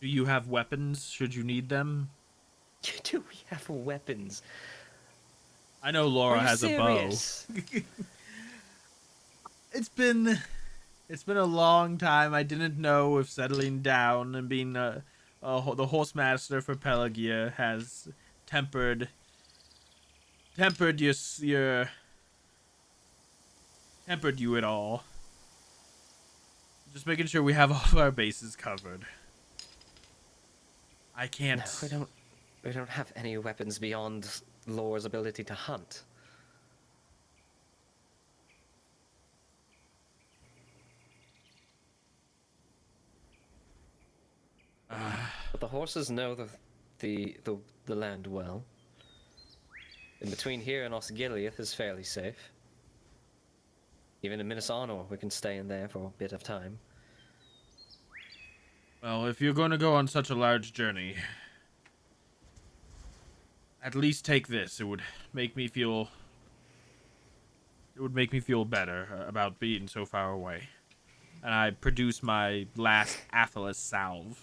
Do you have weapons, should you need them? Do we have weapons? I know Laura Are you has serious? a bow. It's been a long time. I didn't know if settling down and being the horsemaster for Pelagia has tempered tempered you at all. Just making sure we have all of our bases covered. I can't. No, we don't have any weapons beyond Lore's ability to hunt. But the horses know the land well. In between here and Osgiliath is fairly safe. Even in Minas Anor, we can stay in there for a bit of time. Well, if you're going to go on such a large journey, at least take this. It would make me feel better about being so far away. And I produce my last Athelas salve.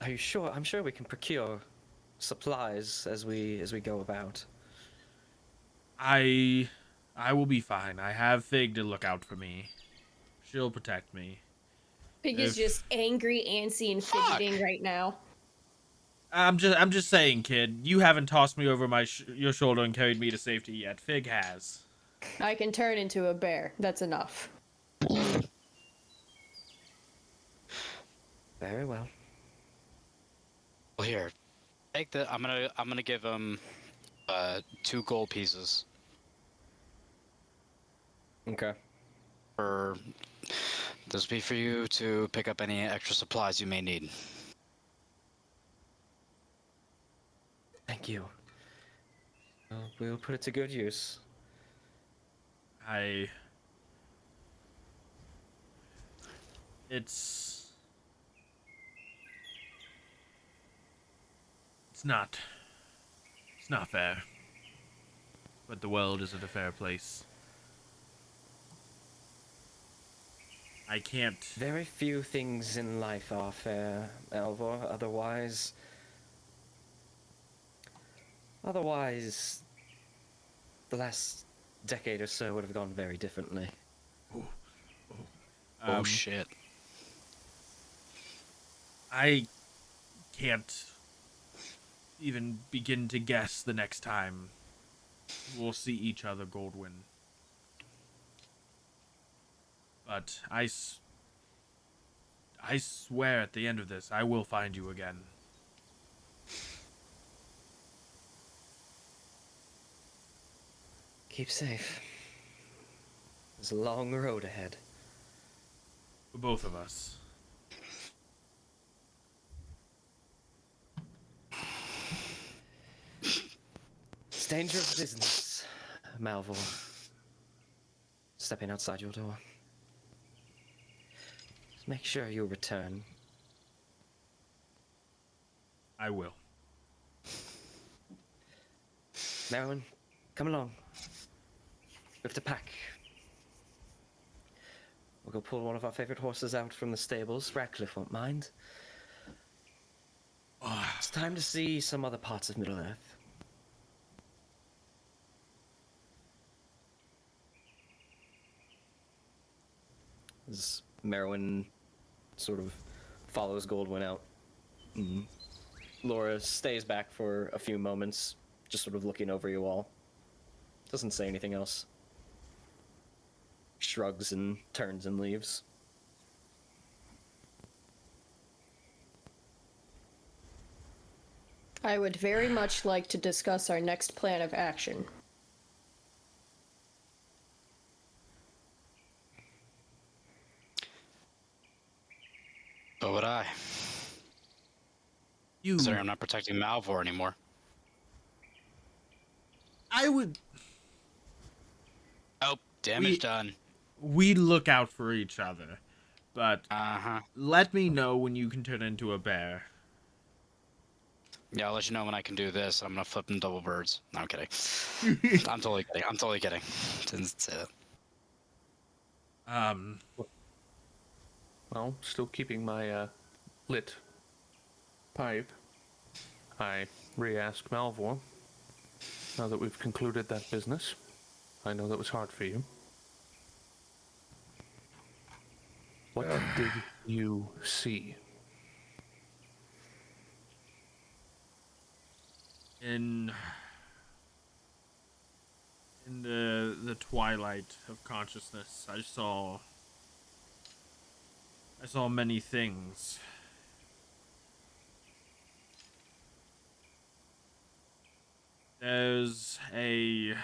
Are you sure? I'm sure we can procure supplies as we go about. I will be fine. I have Fig to look out for me. She'll protect me. Pig is just angry, antsy, and fidgeting right now. I'm just saying, kid. You haven't tossed me over your shoulder and carried me to safety yet. Fig has. I can turn into a bear. That's enough. Very well. Well, here, take the. I'm gonna give him 2 gold pieces Okay. for. This will be for you to pick up any extra supplies you may need. Thank you. We'll put it to good use. It's not fair. But the world isn't a fair place. I can't. Very few things in life are fair, Malvhor. Otherwise, the last decade or so would have gone very differently. Oh shit. I can't even begin to guess the next time we'll see each other, Goldwyn. But I swear at the end of this, I will find you again. Keep safe. There's a long road ahead. For both of us. It's dangerous business, Malvhor. Stepping outside your door. Just make sure you return. I will. Merwin, come along. We have to pack. We'll go pull one of our favorite horses out from the stables. Radcliffe won't mind. It's time to see some other parts of Middle-earth. As Merwin sort of follows Goldwyn out. Laura stays back for a few moments, just sort of looking over you all. Doesn't say anything else. Shrugs and turns and leaves. I would very much like to discuss our next plan of action. So would I. Considering I'm not protecting Malvhor anymore. I would. Oh, damage done. We look out for each other, but Uh-huh. let me know when you can turn into a bear. Yeah, I'll let you know when I can do this. I'm gonna flip them double birds. No, I'm kidding. I'm totally kidding. Didn't say that. Well, still keeping my lit pipe, I re-ask Malvhor, now that we've concluded that business. I know that was hard for you. What did you see? In the twilight of consciousness, I saw many things. There's a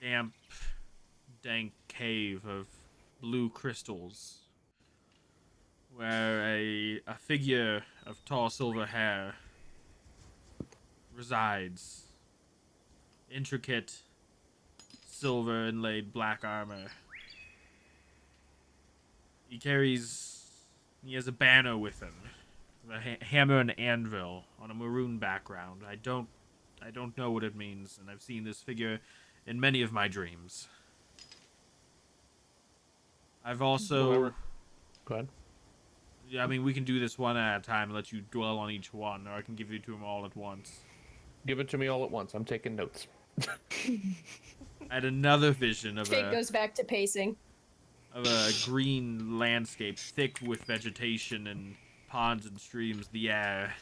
damp, dank cave of blue crystals where a figure of tall silver hair resides. Intricate, silver inlaid black armor. He has a banner with him, a hammer and anvil on a maroon background. I don't know what it means, and I've seen this figure in many of my dreams. I've also... Go ahead. Yeah, I mean, we can do this one at a time and let you dwell on each one, or I can give you to them all at once. Give it to me all at once. I'm taking notes. I had another vision of Fate goes back to pacing. Of a green landscape thick with vegetation and ponds and streams. The air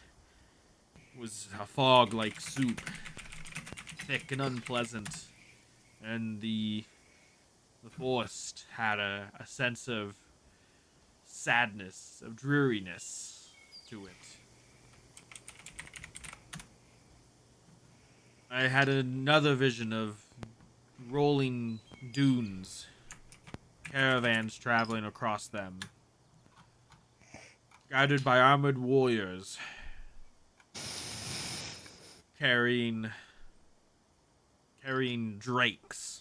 was a fog-like soup, thick and unpleasant, and the forest had a sense of sadness, of dreariness to it. I had another vision of rolling dunes, caravans traveling across them, guided by armored warriors, carrying drakes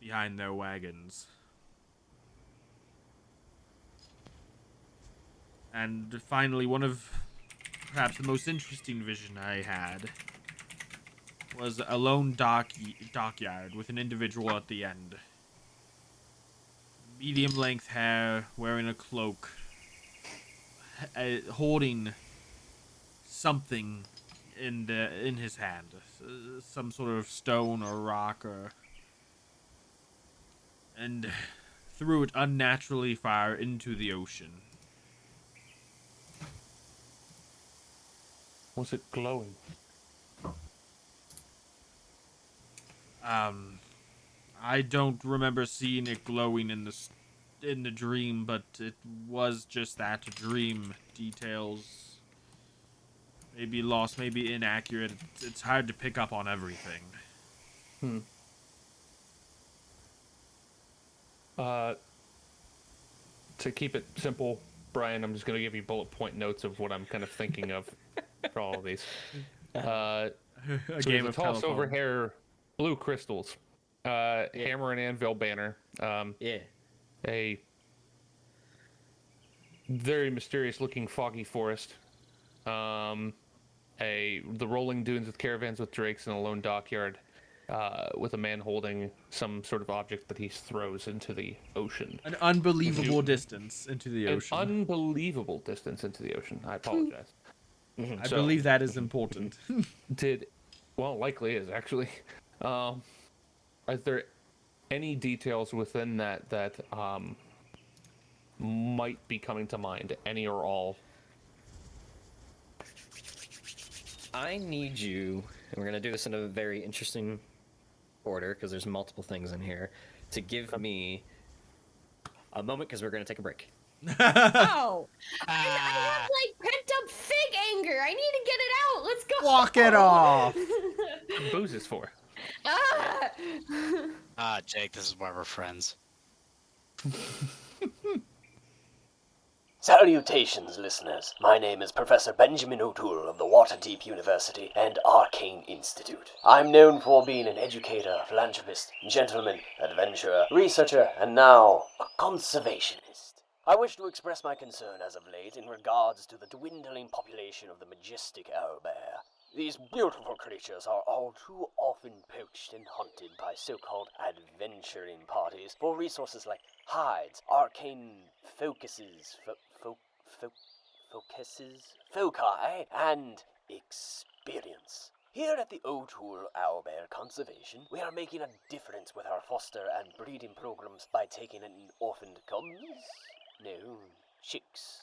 behind their wagons. And finally, one of perhaps the most interesting vision I had was a lone dockyard with an individual at the end. Medium-length hair, wearing a cloak, holding something in his hand, some sort of stone or rock, and threw it unnaturally far into the ocean. Was it glowing? I don't remember seeing it glowing in the dream, but it was just that, a dream. Details maybe lost, maybe inaccurate. It's hard to pick up on everything. To keep it simple, Brian, I'm just going to give you bullet point notes of what I'm kind of thinking of for all of these. A So game there's of a tall silver telephone. hair, blue crystals, hammer and anvil banner, Yeah. a very mysterious looking foggy forest, the rolling dunes with caravans with drakes, and a lone dockyard with a man holding some sort of object that he throws into the ocean. An unbelievable distance into the ocean. An unbelievable distance into the ocean. I apologize. I believe that is important. Likely is actually. Are there any details within that might be coming to mind, any or all? I need you, and we're going to do this in a very interesting order because there's multiple things in here, to give me a moment because we're going to take a break. Oh! I have, pent up fig anger. I need to get it out. Let's go. Walk it off. What booze is for? Jake, this is why we're friends. Salutations, listeners. My name is Professor Benjamin O'Toole of the Waterdeep University and Arcane Institute. I'm known for being an educator, philanthropist, gentleman, adventurer, researcher, and now a conservationist. I wish to express my concern as of late in regards to the dwindling population of the majestic owlbear. These beautiful creatures are all too often poached and hunted by so-called adventuring parties for resources like hides, arcane foci, and experience. Here at the O'Toole Owlbear Conservation, we are making a difference with our foster and breeding programs by taking in orphaned cubs? No, chicks.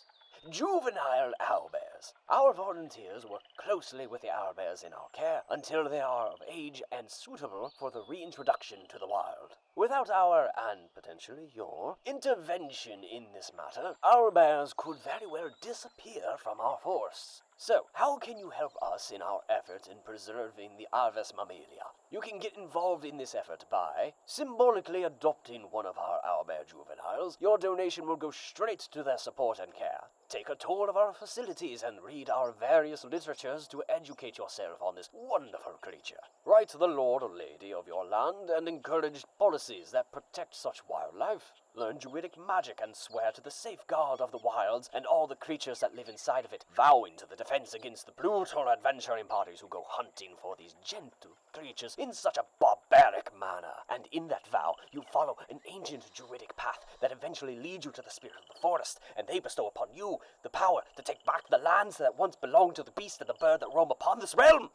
Juvenile owlbears. Our volunteers work closely with the owlbears in our care until they are of age and suitable for the reintroduction to the wild. Without our, and potentially your, intervention in this matter, owlbears could very well disappear from our force. So, how can you help us in our effort in preserving the Aves mammalia? You can get involved in this effort by symbolically adopting one of our owlbear juveniles. Your donation will go straight to their support and care. Take a tour of our facilities and read our various literatures to educate yourself on this wonderful creature. Write to the lord or lady of your land and encourage policies that protect such wildlife. Learn druidic magic and swear to the safeguard of the wilds and all the creatures that live inside of it, vowing to the defense against the brutal adventuring parties who go hunting for these gentle creatures in such a barbaric manner. And in that vow, you follow an ancient druidic path that eventually leads you to the spirit of the forest, and they bestow upon you the power to take back the lands that once belonged to the beast and the bird that roam upon this realm.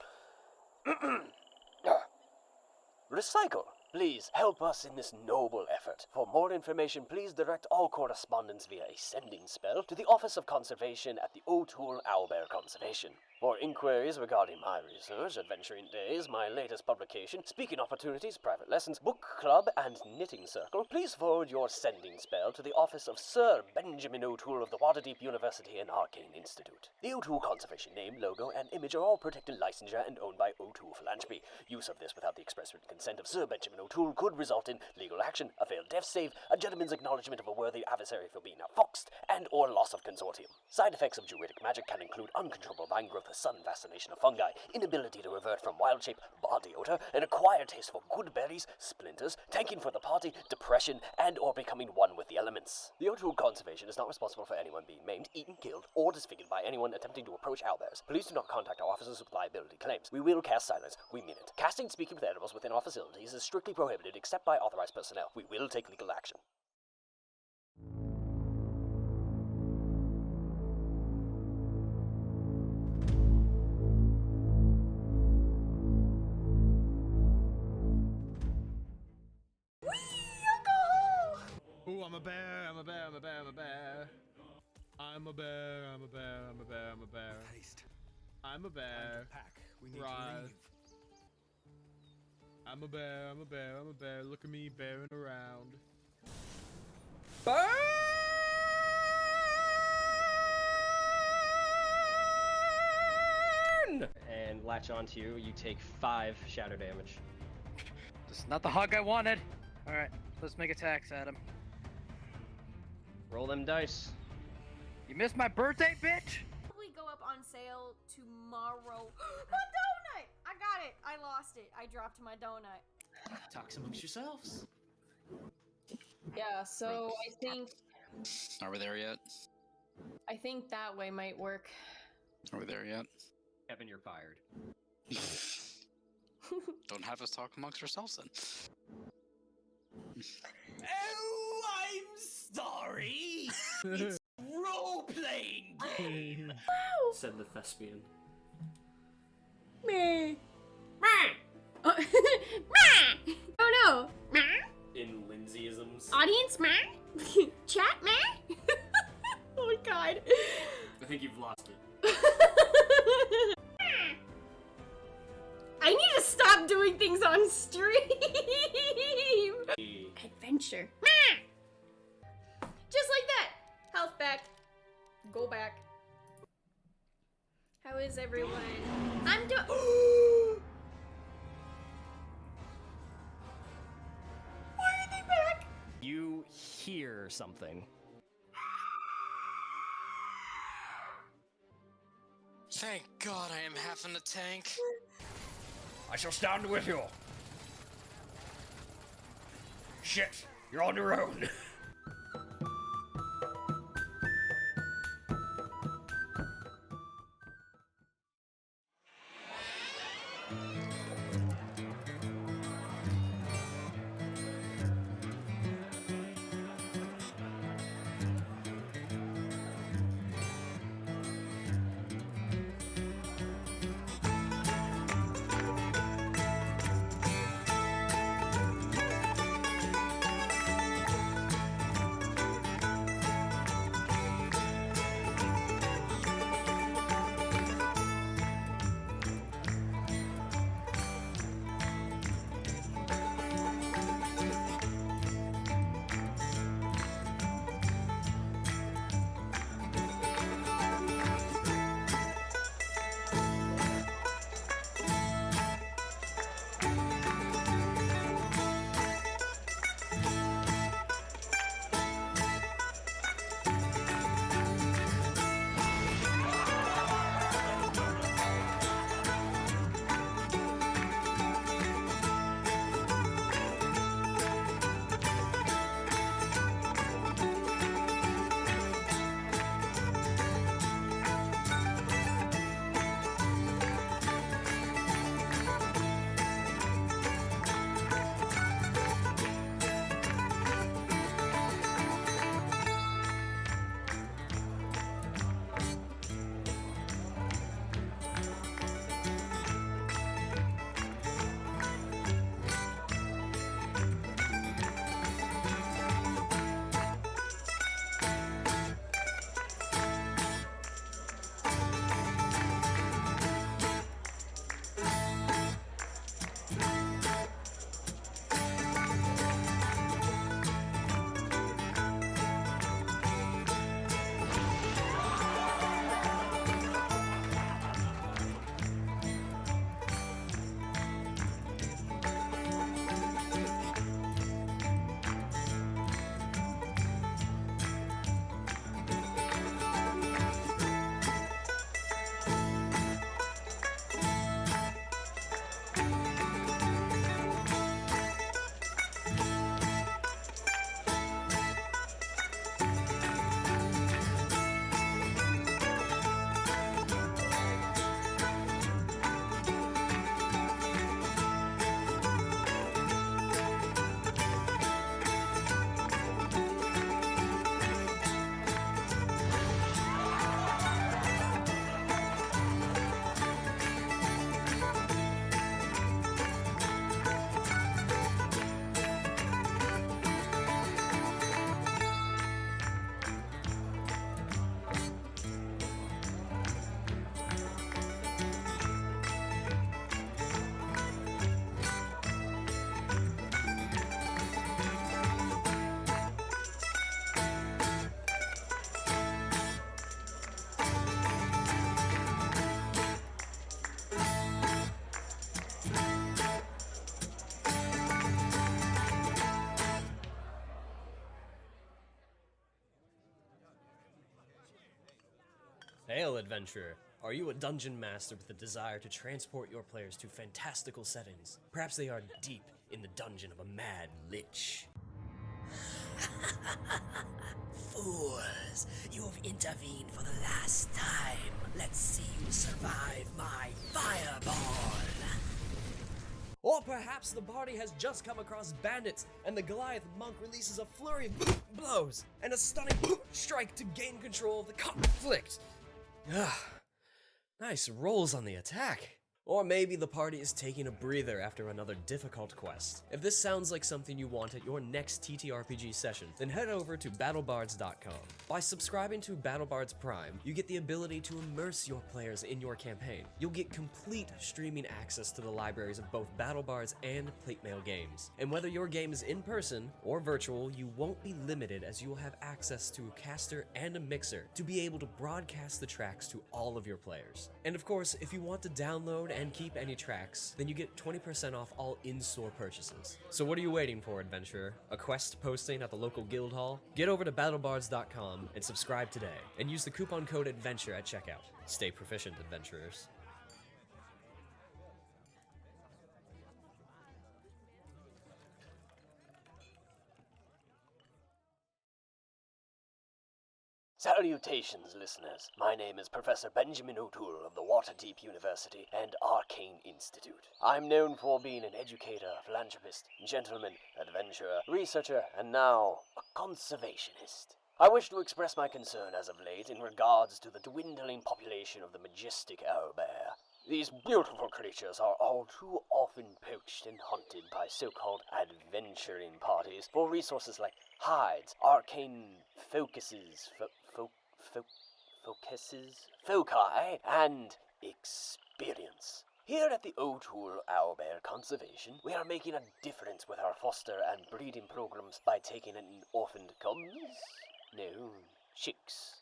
Recycle. Please help us in this noble effort. For more information, please direct all correspondence via a sending spell to the Office of Conservation at the O'Toole Owlbear Conservation. For inquiries regarding my research, Adventuring Days, my latest publication, speaking opportunities, private lessons, book club, and knitting circle, please forward your sending spell to the office of Sir Benjamin O'Toole of the Waterdeep University and Arcane Institute. The O'Toole Conservation name, logo, and image are all protected licensure and owned by O'Toole Philanthropy. Use of this without the express written consent of Sir Benjamin O'Toole could result in legal action, a failed death save, a gentleman's acknowledgement of a worthy adversary for being outfoxed, and or loss of consortium. Side effects of druidic magic can include uncontrollable vine growth, sudden fascination of fungi, inability to revert from wild shape, body odor, an acquired taste for good berries, splinters, tanking for the party, depression, and or becoming one with the elements. The O'Toole Conservation is not responsible for anyone being maimed, eaten, killed, or disfigured by anyone attempting to approach owlbears. Please do not contact our officers with liability claims. We will cast silence. We mean it. Casting speaking with animals within our facilities is strictly prohibited except by authorized personnel. We will take legal action. Ooh, I'm a bear, I'm a bear, I'm a bear, I'm a bear. I'm a bear, I'm a bear, I'm a bear, I'm a bear. I'm a bear. Pack. We need Right. to leave. I'm a bear, I'm a bear, I'm a bear. Look at me bearing around. Burn! And latch onto you. You take 5 shadow damage. This is not the hug I wanted. Alright, let's make attacks at him. Roll them dice. You missed my birthday, bitch! Probably go up on sale tomorrow. My donut! I got it. I lost it. I dropped my donut. Talks amongst yourselves. Yeah, so I think Are we there yet? that way might work. Are we there yet? Kevin, you're fired. Don't have us talk amongst ourselves then. Oh, I'm sorry. It's role-playing game. Said the thespian. Meh. Meh. Oh no. Meh. In Lindsayisms. Audience meh. Chat meh. Oh my god. I think you've lost it. I need to stop doing things on stream. Adventure. Just like that. Health back. Go back. How is everyone? I'm doing. Why are they back? You hear something. Thank God I am half in the tank. I shall stand with you. Shit, you're on your own. Hail, adventurer. Are you a dungeon master with a desire to transport your players to fantastical settings? Perhaps they are deep in the dungeon of a mad lich. Fools, you have intervened for the last time. Let's see you survive my fireball. Or perhaps the party has just come across bandits, and the Goliath monk releases a flurry of blows and a stunning strike to gain control of the conflict. Nice rolls on the attack. Or maybe the party is taking a breather after another difficult quest. If this sounds like something you want at your next TTRPG session, then head over to battlebards.com. By subscribing to BattleBards Prime, you get the ability to immerse your players in your campaign. You'll get complete streaming access to the libraries of both BattleBards and Platemail games. And whether your game is in person or virtual, you won't be limited as you will have access to a caster and a mixer to be able to broadcast the tracks to all of your players. And of course, if you want to download and keep any tracks, then you get 20% off all in-store purchases. So what are you waiting for, adventurer? A quest posting at the local guild hall? Get over to battlebards.com and subscribe today, and use the coupon code ADVENTURE at checkout. Stay proficient, adventurers. Salutations, listeners. My name is Professor Benjamin O'Toole of the Waterdeep University and Arcane Institute. I'm known for being an educator, philanthropist, gentleman, adventurer, researcher, and now a conservationist. I wish to express my concern as of late in regards to the dwindling population of the majestic owlbear. These beautiful creatures are all too often poached and hunted by so-called adventuring parties for resources like hides, arcane focuses, foci, and experience. Here at the O'Toole Owlbear Conservation, we are making a difference with our foster and breeding programs by taking in orphaned cubs? No, chicks.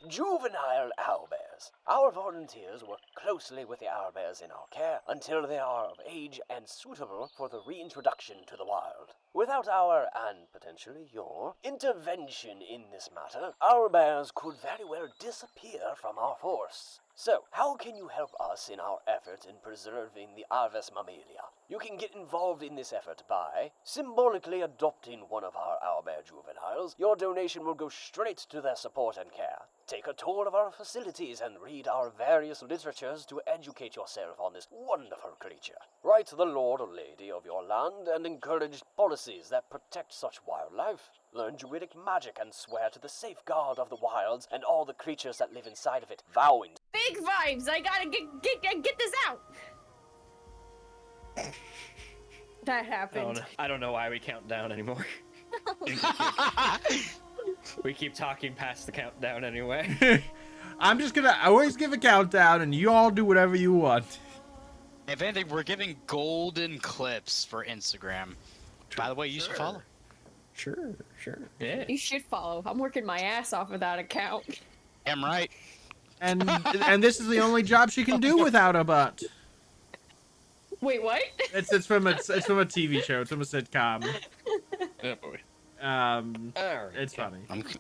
Juvenile owlbears. Our volunteers work closely with the owlbears in our care until they are of age and suitable for the reintroduction to the wild. Without our, and potentially your, intervention in this matter, owlbears could very well disappear from our force. So, how can you help us in our effort in preserving the Aves mammalia? You can get involved in this effort by symbolically adopting one of our owlbear juveniles. Your donation will go straight to their support and care. Take a tour of our facilities and read our various literatures to educate yourself on this wonderful creature. Write to the lord or lady of your land and encourage policies that protect such wildlife. Learn druidic magic and swear to the safeguard of the wilds and all the creatures that live inside of it, vowing. Big vibes! I gotta get this out! That happened. I don't know why we count down anymore. We keep talking past the countdown anyway. I'm just gonna always give a countdown, and you all do whatever you want. If anything, we're giving golden clips for Instagram. By the way, you should follow. Sure. Yeah. You should follow. I'm working my ass off of that account. Damn right. And this is the only job she can do without a butt. Wait, what? It's from a TV show. It's from a sitcom. Yeah, boy. It's funny. I'm kind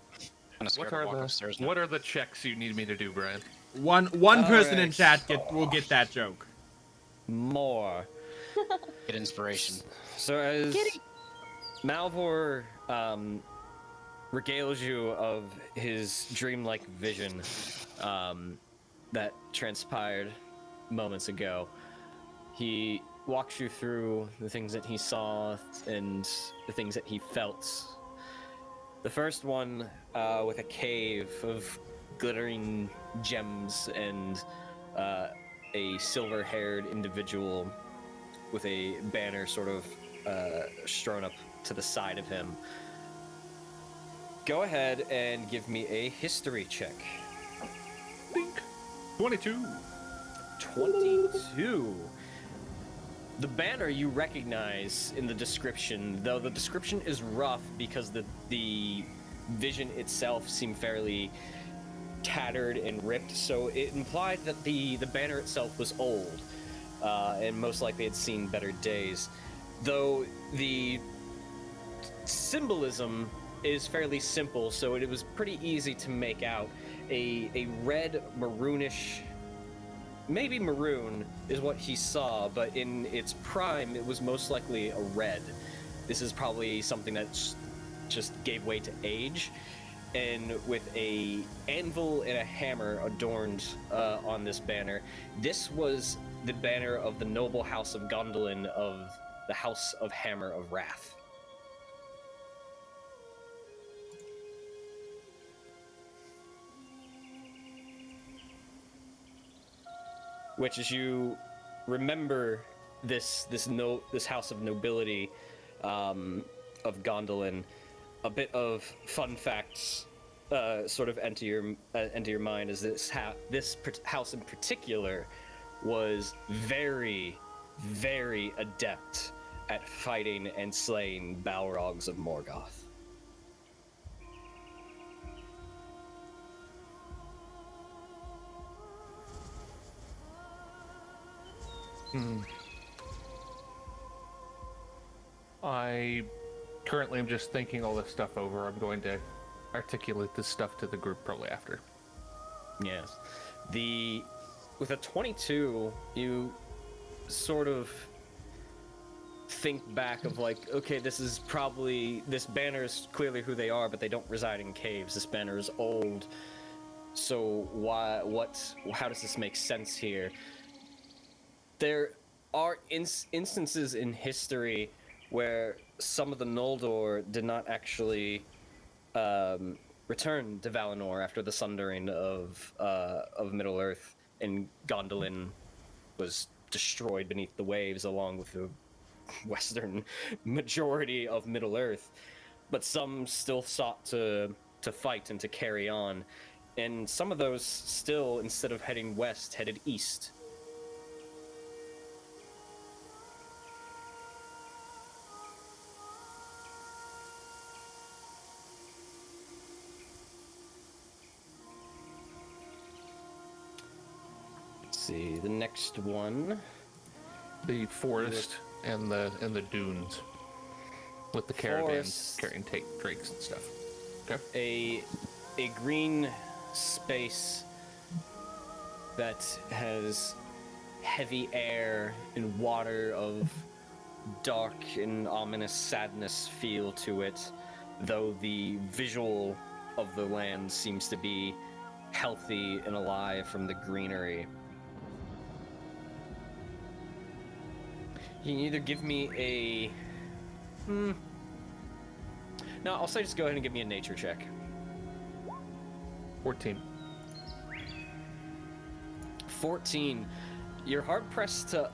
of scared to walk upstairs now. What are the checks you need me to do, Brian? One person in chat will get that joke. More. Get inspiration. So as Malvhor regales you of his dreamlike vision that transpired moments ago, he walks you through the things that he saw and the things that he felt. The first one with a cave of glittering gems and a silver-haired individual with a banner sort of strewn up to the side of him. Go ahead and give me a history check. Think. 22. 22. The banner you recognize in the description, though the description is rough because the vision itself seemed fairly tattered and ripped, so it implied that the banner itself was old and most likely had seen better days. Though the symbolism is fairly simple, so it was pretty easy to make out. a red maroonish, maybe maroon is what he saw, but in its prime, it was most likely a red. This is probably something that just gave way to age, and with a anvil and a hammer adorned on this banner. This was the banner of the noble house of Gondolin, of the House of Hammer of Wrath. Which, as you remember this house of nobility of Gondolin, a bit of fun facts sort of enter your mind. Is this house in particular was very, very adept at fighting and slaying Balrogs of Morgoth. I currently am just thinking all this stuff over. I'm going to articulate this stuff to the group probably after. Yes. With a 22, you sort of think back of like, okay, this banner is clearly who they are, but they don't reside in caves. This banner is old. So how does this make sense here? There are instances in history where some of the Noldor did not actually return to Valinor after the sundering of Middle-earth, and Gondolin was destroyed beneath the waves along with the western majority of Middle-earth. But some still sought to fight and to carry on, and some of those still, instead of heading west, headed east. See the next one, the forest and the dunes with the caravans carrying drakes and stuff. Okay. A green space that has heavy air and water of dark and ominous sadness feel to it, though the visual of the land seems to be healthy and alive from the greenery. You can either give me a... No, I'll say just go ahead and give me a nature check. 14. 14. You're hard-pressed to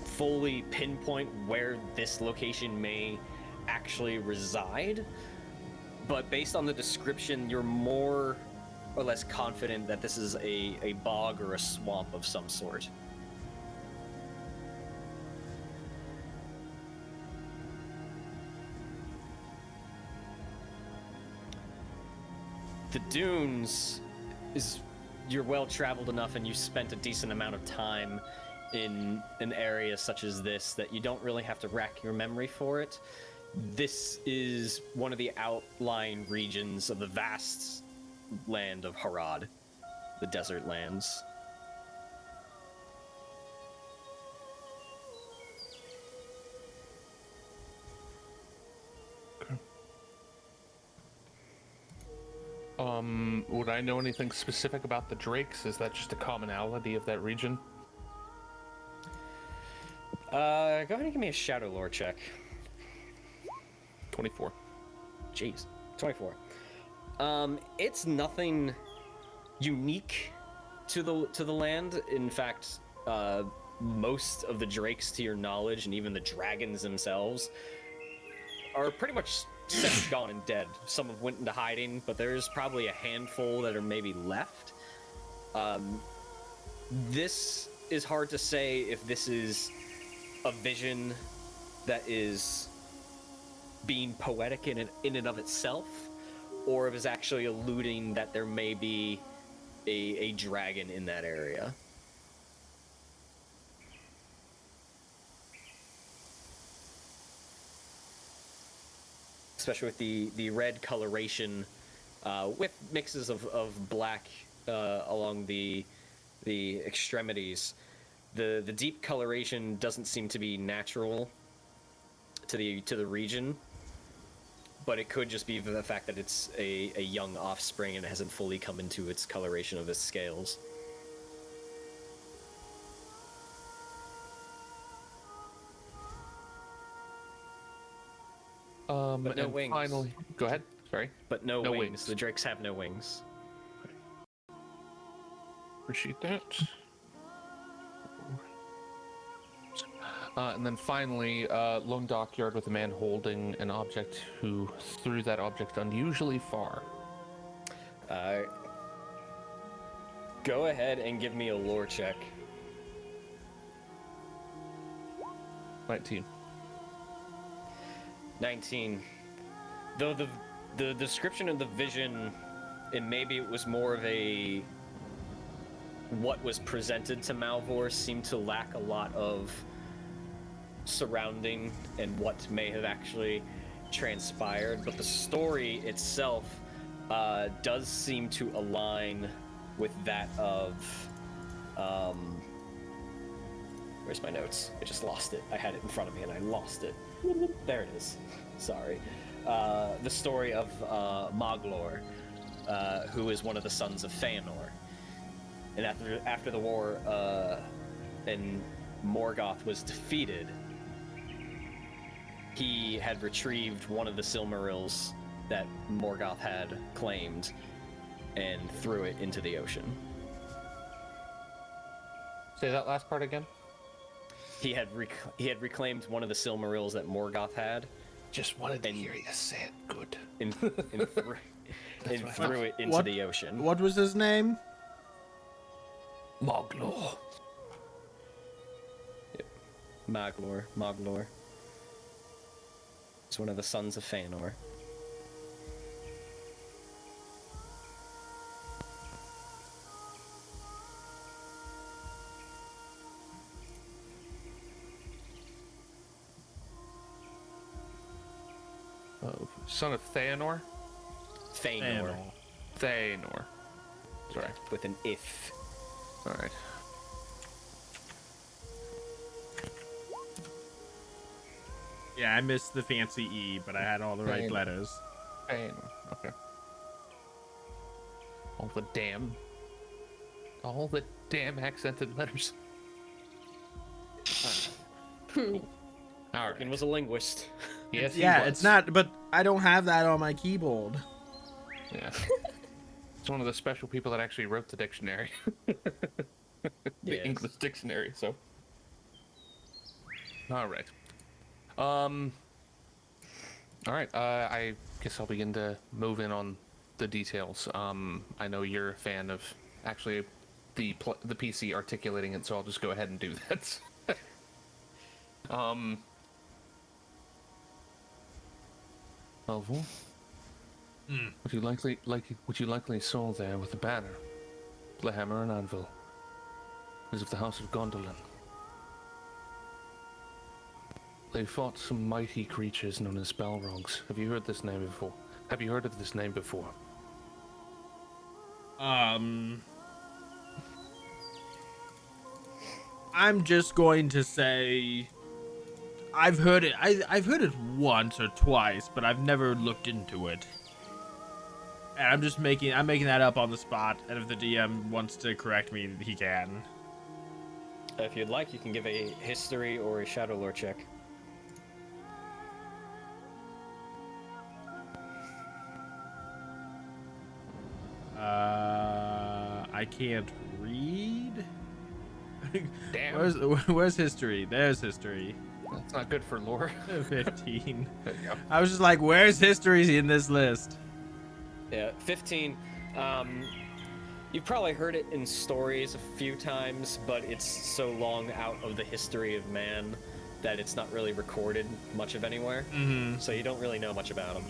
fully pinpoint where this location may actually reside, but based on the description, you're more or less confident that this is a bog or a swamp of some sort. The dunes you're well traveled enough, and you spent a decent amount of time in an area such as this that you don't really have to rack your memory for it. This is one of the outlying regions of the vast land of Harad, the desert lands. Would I know anything specific about the drakes? Is that just a commonality of that region? Go ahead and give me a shadow lore check. 24. Jeez, 24. It's nothing unique to the land. In fact, most of the drakes, to your knowledge, and even the dragons themselves, are pretty much set, gone, and dead. Some have went into hiding, but there's probably a handful that are maybe left. This is hard to say if this is a vision that is being poetic in and of itself, or if it's actually alluding that there may be a dragon in that area. Especially with the red coloration with mixes of black along the extremities. The deep coloration doesn't seem to be natural to the region, but it could just be the fact that it's a young offspring and it hasn't fully come into its coloration of its scales. But no wings. Finally, go ahead. Sorry. But no wings. The drakes have no wings. Appreciate that. And then finally, lone dockyard with a man holding an object who threw that object unusually far. Go ahead and give me a lore check. 19. 19. Though the description of the vision, and maybe it was more of a what was presented to Malvhor, seemed to lack a lot of surrounding and what may have actually transpired, but the story itself does seem to align with that of where's my notes? I just lost it. I had it in front of me and I lost it. There it is. Sorry. The story of Malvhor, who is one of the sons of Fëanor. And after the war and Morgoth was defeated, he had retrieved one of the Silmarils that Morgoth had claimed and threw it into the ocean. Say that last part again. He had reclaimed one of the Silmarils that Morgoth had. Just wanted to hear you say it good. And threw it into the ocean. What was his name? Malvhor. Yep. Malvhor. He's one of the sons of Fëanor. Son of Fëanor? Fëanor. Fëanor. Sorry. With an if. Alright. Yeah, I missed the fancy E, but I had all the right letters. Fëanor. Okay. All the damn accented letters. Alright. Arkin was a linguist. Yes, Yeah, it's not, but I don't have that on my keyboard. Yeah. It's one of the special people that actually wrote the dictionary. The English dictionary, so. Alright. Alright, I guess I'll begin to move in on the details. I know you're a fan of actually the PC articulating it, so I'll just go ahead and do that. Malvhor? What you likely saw there with the banner, the hammer and anvil, is of the House of Gondolin. They fought some mighty creatures known as Balrogs. Have you heard this name before? Have you heard of this name before? I'm just going to say I've heard it. I've heard it once or twice, but I've never looked into it. And I'm making that up on the spot. And if the DM wants to correct me, he can. If you'd like, you can give a history or a shadow lore check. I can't read. Damn. Where's history? There's history. That's not good for lore. 15. There you go. I was just like, where's history in this list? Yeah, 15. You've probably heard it in stories a few times, but it's so long out of the history of man that it's not really recorded much of anywhere. Mm-hmm. So you don't really know much about them.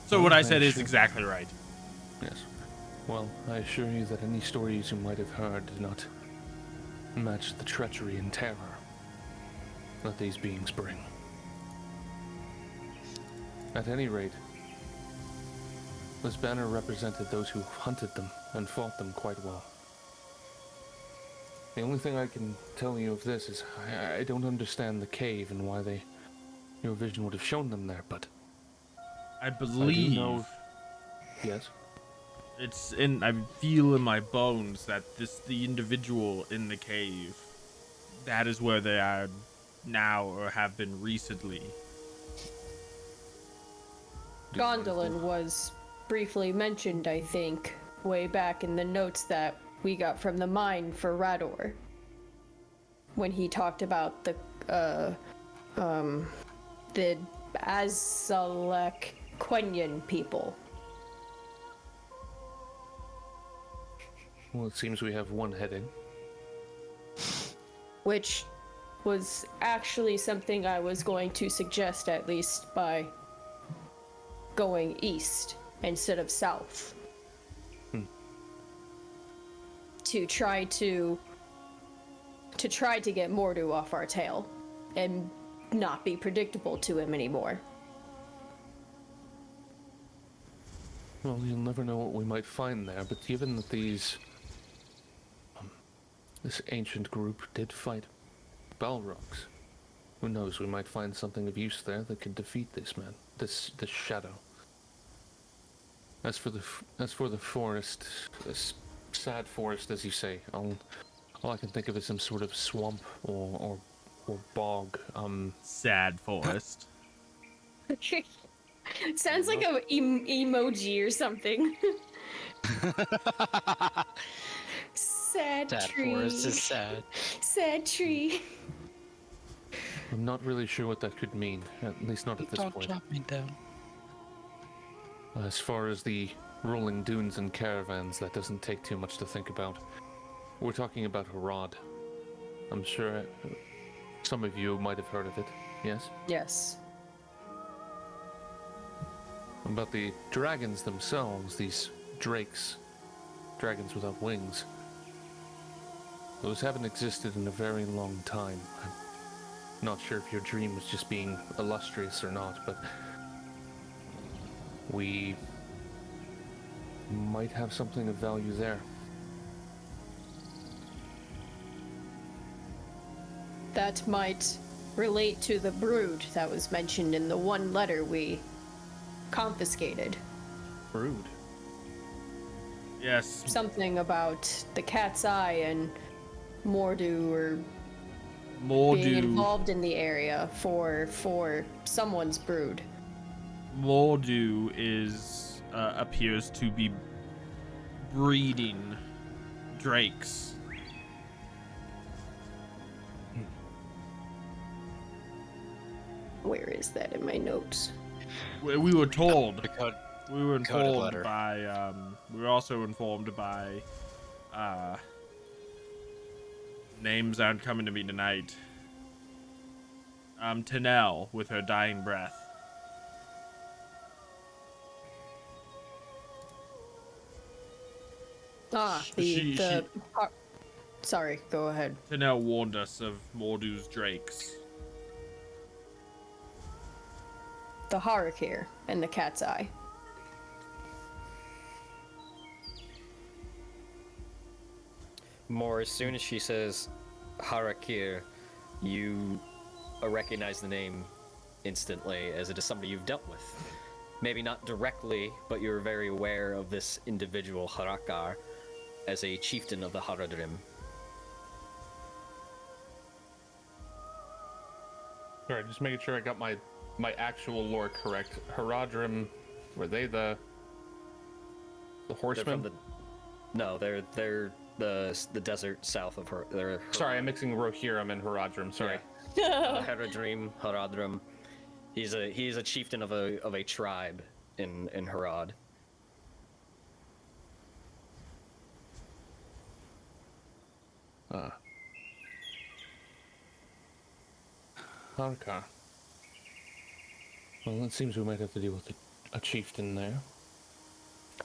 So what I said is exactly right. Yes. Well, I assure you that any stories you might have heard do not match the treachery and terror that these beings bring. At any rate, This banner represented those who hunted them and fought them quite well. The only thing I can tell you of this is I don't understand the cave and why your vision would have shown them there, but I believe. I do know. Yes. I feel in my bones that the individual in the cave, that is where they are now or have been recently. Gondolin was briefly mentioned, I think, way back in the notes that we got from the mine for Rador. When he talked about the Azalek Quenyan people. Well, it seems we have one heading. Which was actually something I was going to suggest, at least by going east instead of south. To try to get Mordu off our tail and not be predictable to him anymore. Well, you'll never know what we might find there, but given that this ancient group did fight Balrogs, who knows, we might find something of use there that can defeat this man, this shadow. As for the forest, this sad forest, as you say, all I can think of is some sort of swamp or bog. Sad forest. Sounds like a emoji or something. Sad tree. Forest is sad. Sad tree. I'm not really sure what that could mean, at least not at this Don't point. drop me down. As far as the rolling dunes and caravans, that doesn't take too much to think about. We're talking about Harad. I'm sure some of you might have heard of it, yes? Yes. About the dragons themselves, these drakes, dragons without wings. Those haven't existed in a very long time. I'm not sure if your dream was just being illustrious or not, but we might have something of value there. That might relate to the brood that was mentioned in the one letter we confiscated. Brood? Yes. Something about the cat's eye and Mordu or being Mordu. involved in the area for someone's brood. Mordu appears to be breeding drakes. Where is that in my notes? We were told. We were Coded informed letter. by. We were also informed by. Names aren't coming to me tonight. Tanel with her dying breath. Sorry, go ahead. Tanel warned us of Mordu's drakes. The Harakir and the cat's eye. More, as soon as she says Harakir, you recognize the name instantly as it is somebody you've dealt with. Maybe not directly, but you're very aware of this individual, Harakar, as a chieftain of the Haradrim. Alright, just making sure I got my actual lore correct. Haradrim, were they the horsemen? They're the desert south of her. Sorry, I'm mixing Rohirrim and Haradrim. Sorry. Haradrim, Haradrim. He's a chieftain of a tribe in Harad. Harakar. Well, it seems we might have to deal with a chieftain there.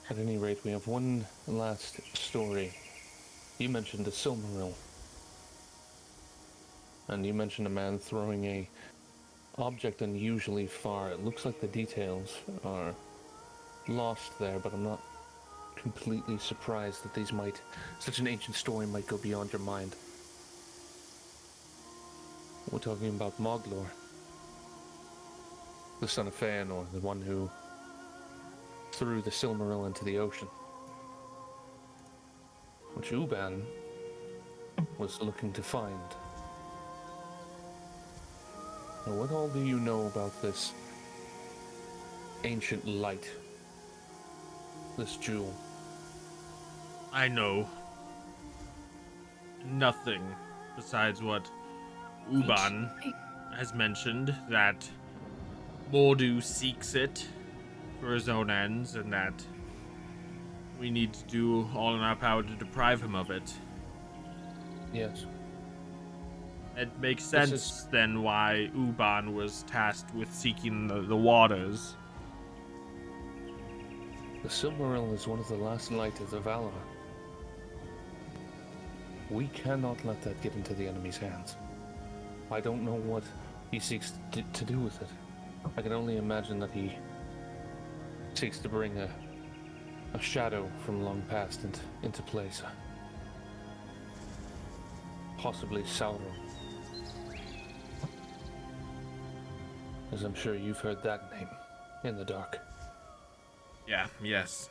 At any rate, we have one last story. You mentioned the Silmaril. And you mentioned a man throwing a object unusually far. It looks like the details are lost there, but I'm not completely surprised that such an ancient story might go beyond your mind. We're talking about Malvhor, the son of Feanor, the one who threw the Silmaril into the ocean, which Uban was looking to find. Now, what all do you know about this ancient light, this jewel? I know nothing besides what Uban has mentioned, that Mordu seeks it for his own ends, and that we need to do all in our power to deprive him of it. Yes. It makes sense then why Uban was tasked with seeking the waters. The Silmaril is one of the last light of the Valar. We cannot let that get into the enemy's hands. I don't know what he seeks to do with it. I can only imagine that he seeks to bring a shadow from long past into place. Possibly Sauron. As I'm sure you've heard that name in the dark. Yeah, yes.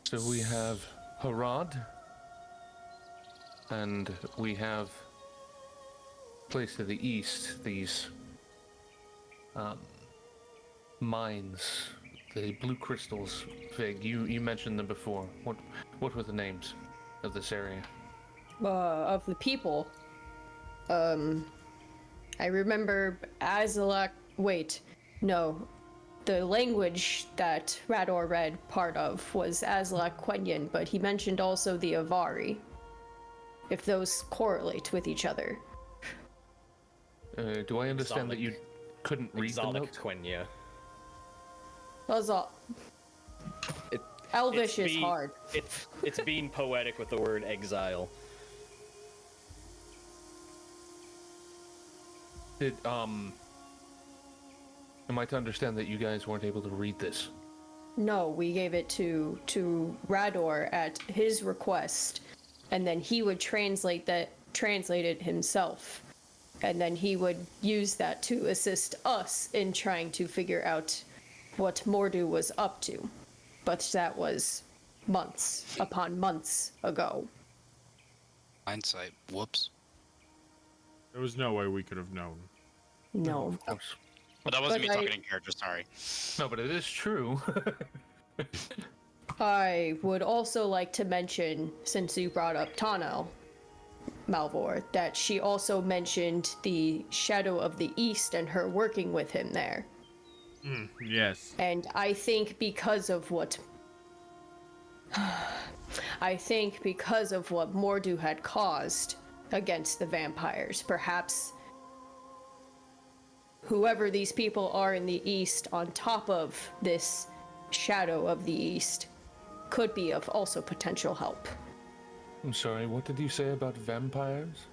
So we have Harad, and we have place to the east, these mines, the blue crystals. Vig, you mentioned them before. What were the names of this area? Of the people. I remember Azalak. Wait, no. The language that Rador read part of was Azalak Quenya, but he mentioned also the Avari. If those correlate with each other. Do I understand that you couldn't read the Exotic note? Quenya. Those all. Elvish is hard. It's being poetic with the word exile. Am I to understand that you guys weren't able to read this? No, we gave it to Rador at his request, and then he would translate it himself, and then he would use that to assist us in trying to figure out what Mordu was up to. But that was months upon months ago. Hindsight. Whoops. There was no way we could have known. No. Of course. But that wasn't But me talking in character, sorry. No, but it is true. I would also like to mention, since you brought up Tanel, Malvhor, that she also mentioned the Shadow of the East and her working with him there. Yes. And I think because of what Mordu had caused against the vampires, perhaps whoever these people are in the East on top of this Shadow of the East could be of also potential help. I'm sorry, what did you say about vampires?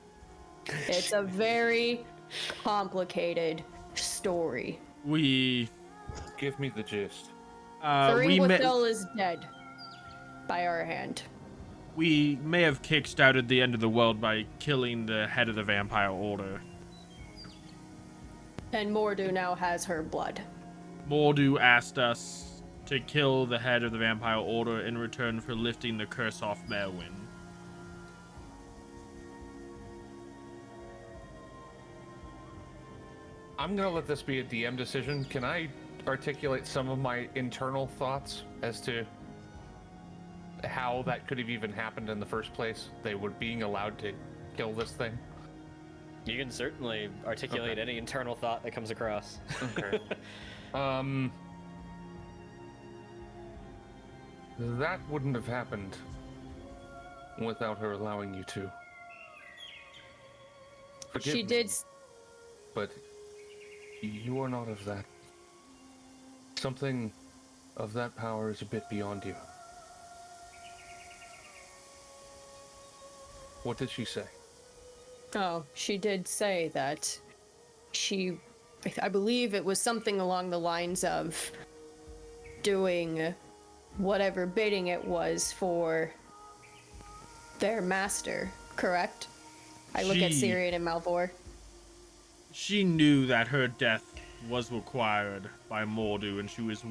It's a very complicated story. Give me the gist. Thringwithel is dead by our hand. We may have kickstarted the end of the world by killing the head of the vampire order. And Mordu now has her blood. Mordu asked us to kill the head of the vampire order in return for lifting the curse off Merwin. I'm gonna let this be a DM decision. Can I articulate some of my internal thoughts as to how that could have even happened in the first place? They were being allowed to kill this thing? You can certainly articulate any internal thought that comes across. Okay. That wouldn't have happened without her allowing you to. Forgive She me, did. but you are not of that. Something of that power is a bit beyond you. What did she say? Oh, she did say that I believe it was something along the lines of doing whatever bidding it was for their master, correct? I look at Cirion and Malvhor. She knew that her death was required by Mordu, and she was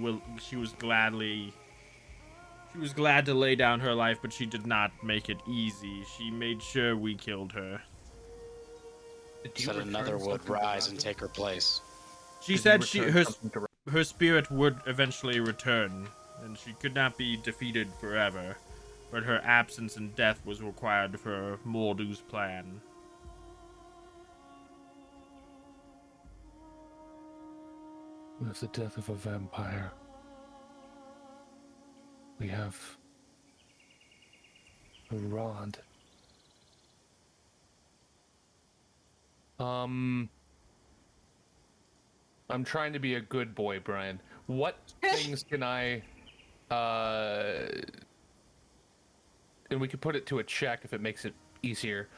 glad to lay down her life, but she did not make it easy. She made sure we killed her. Said another would rise and take her place. She said her spirit would eventually return, and she could not be defeated forever, but her absence and death was required for Mordu's plan. With the death of a vampire, we have a rod. I'm trying to be a good boy, Brian. What things can I, and we could put it to a check if it makes it easier.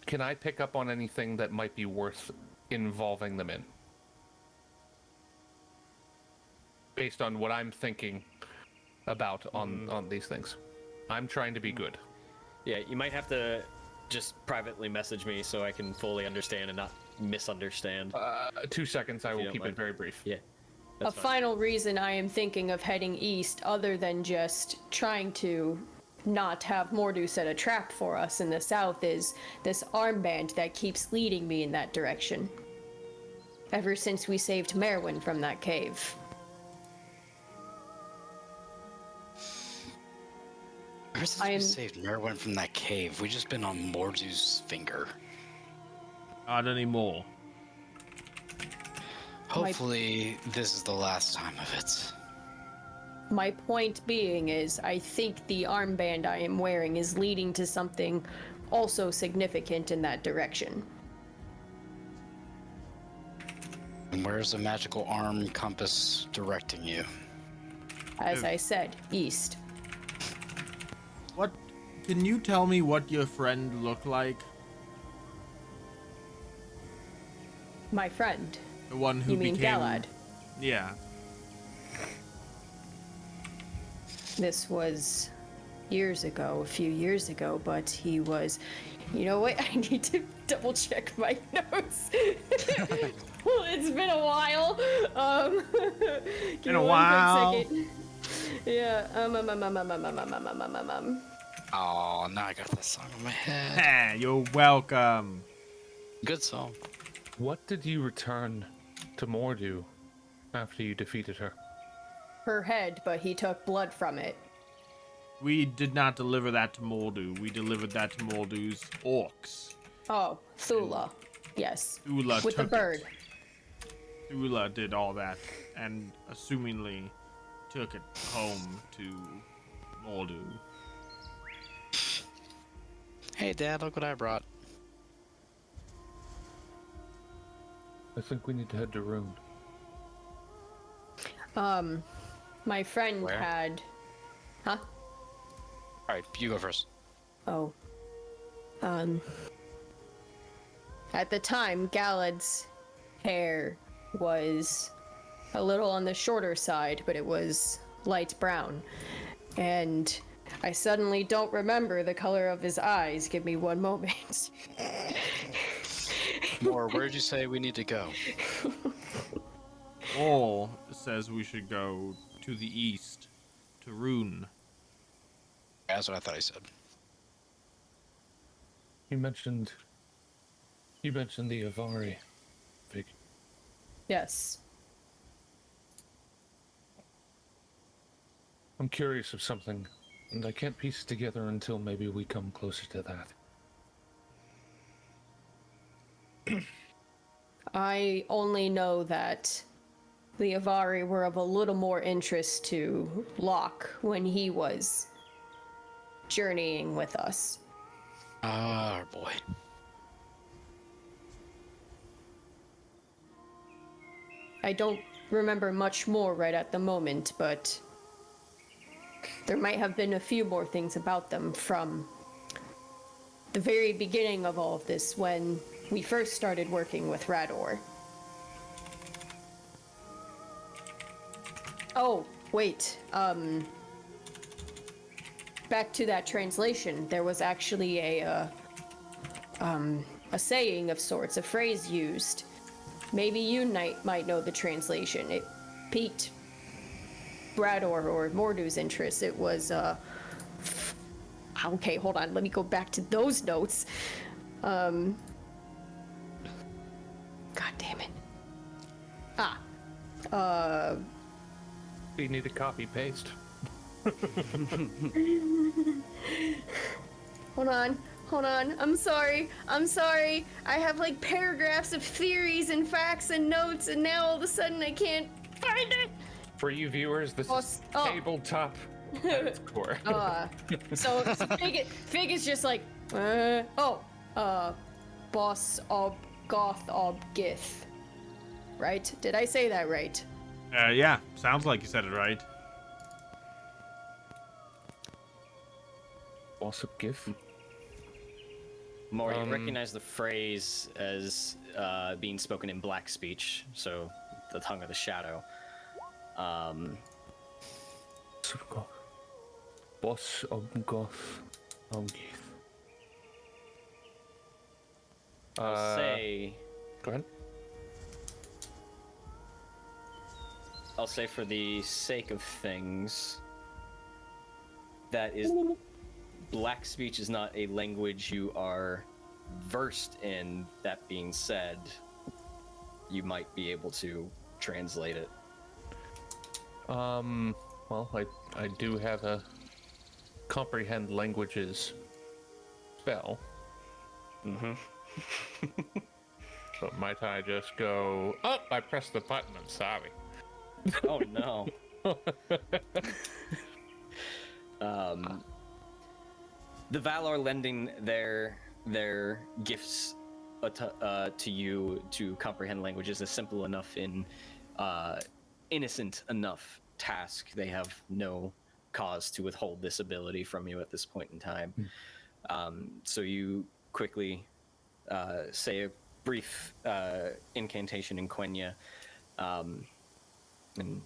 Can I pick up on anything that might be worth involving them in? Based on what I'm thinking about on these things. I'm trying to be good. Yeah, you might have to just privately message me so I can fully understand and not misunderstand. 2 seconds, I will keep it very brief. Yeah. A final reason I am thinking of heading east, other than just trying to not have Mordu set a trap for us in the south, is this armband that keeps leading me in that direction. Ever since we saved Merwin from that cave. Ever since we saved Merwin from that cave, we've just been on Mordu's finger. Not anymore. Hopefully, this is the last time of it. My point being is, I think the armband I am wearing is leading to something also significant in that direction. And where's the magical arm compass directing you? As I said, east. What? Can you tell me what your friend looked like? My friend. The one who you mean became... Galad? Yeah. This was years ago, a few years ago, but he was... You know what? I need to double check my notes. It's been a while. Been a while. Quick second. Yeah. Oh, now I got that song in my head. You're welcome. Good song. What did you return to Mordu after you defeated her? Her head, but he took blood from it. We did not deliver that to Mordu. We delivered that to Mordu's orcs. Oh, Thula. Yes. Thula with the bird. Thula did all that, and assumingly took it home to Mordu. Hey, Dad, look what I brought. I think we need to head to Rune. My friend Where? had... Huh? Alright, you go first. Oh. At the time, Galad's hair was a little on the shorter side, but it was light brown. And I suddenly don't remember the color of his eyes. Give me one moment. Or where'd you say we need to go? All says we should go to the east, to Rune. That's what I thought he said. You mentioned the Avari, Vig. Yes. I'm curious of something, and I can't piece it together until maybe we come closer to that. I only know that the Avari were of a little more interest to Locke when he was journeying with us. Oh, boy. I don't remember much more right at the moment, but there might have been a few more things about them from the very beginning of all of this when we first started working with Rador. Oh, wait. Back to that translation. There was actually a saying of sorts, a phrase used. Maybe you might know the translation. It piqued Brador or Mordu's interest. It was, okay, hold on. Let me go back to those notes. God damn it. You need to copy paste. Hold on. I'm sorry. I have like paragraphs of theories and facts and notes, and now all of a sudden I can't find it. For you viewers, this is tabletop hardcore. So Fig is just like, boss ob goth ob gith. Right? Did I say that right? Yeah, sounds like you said it right. Boss of GIF? More, you recognize the phrase as being spoken in black speech, so the tongue of the shadow. Boss of goth ob gith. I'll say... Go ahead. I'll say for the sake of things, that is... Black speech is not a language you are versed in. That being said, you might be able to translate it. Well, I do have a comprehend languages spell. Mm-hmm. So might I just go, oh, I pressed the button, I'm sorry. Oh no. The Valor lending their gifts to you to comprehend languages is simple enough in innocent enough task. They have no cause to withhold this ability from you at this point in time. So you quickly say a brief incantation in Quenya, and in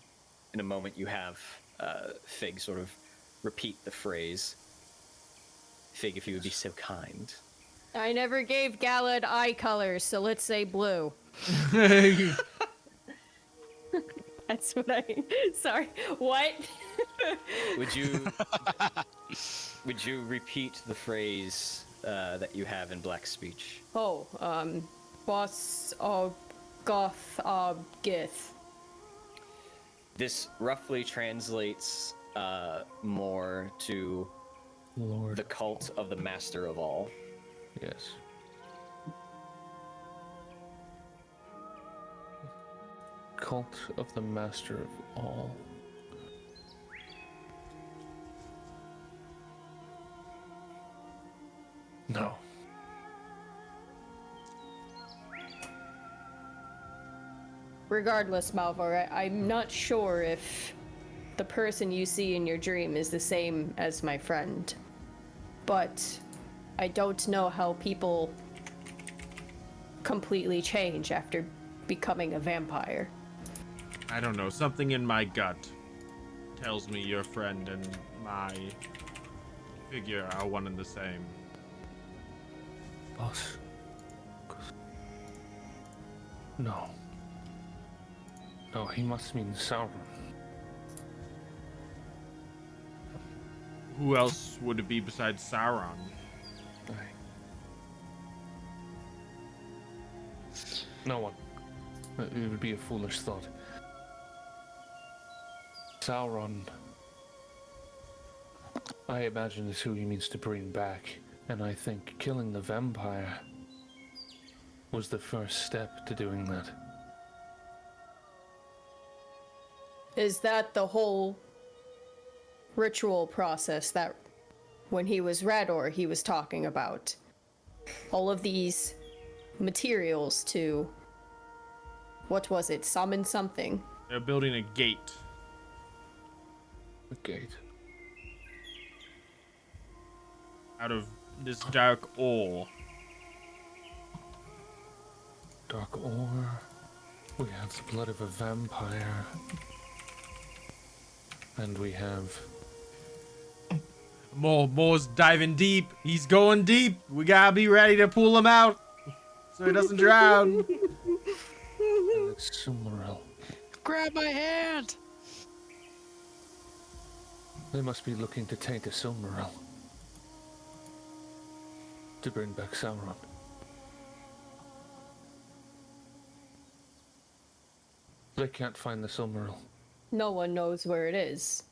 a moment you have Fig sort of repeat the phrase. Fig, if you would be so kind. I never gave Galad eye colors, so let's say blue. That's what I... Sorry, what? Would you repeat the phrase that you have in black speech? Boss of goth of gith. This roughly translates more to Lord. the cult of the Master of All. Yes. Cult of the Master of All. No. Regardless, Malvhor, I'm not sure if the person you see in your dream is the same as my friend. But I don't know how people completely change after becoming a vampire. I don't know. Something in my gut tells me your friend and my figure are one and the same. Boss. No. No, he must mean Sauron. Who else would it be besides Sauron? No one. It would be a foolish thought. Sauron, I imagine, is who he means to bring back, and I think killing the vampire was the first step to doing that. Is that the whole ritual process that when he was Rador he was talking about? All of these materials to, what was it, summon something? They're building a gate. A gate. Out of this dark ore. Dark ore. We have the blood of a vampire. And we have... Mor's diving deep. He's going deep. We gotta be ready to pull him out so he doesn't drown. And it's Silmaril. Grab my hand! They must be looking to take a Silmaril. To bring back Sauron. They can't find the Silmaril. No one knows where it is.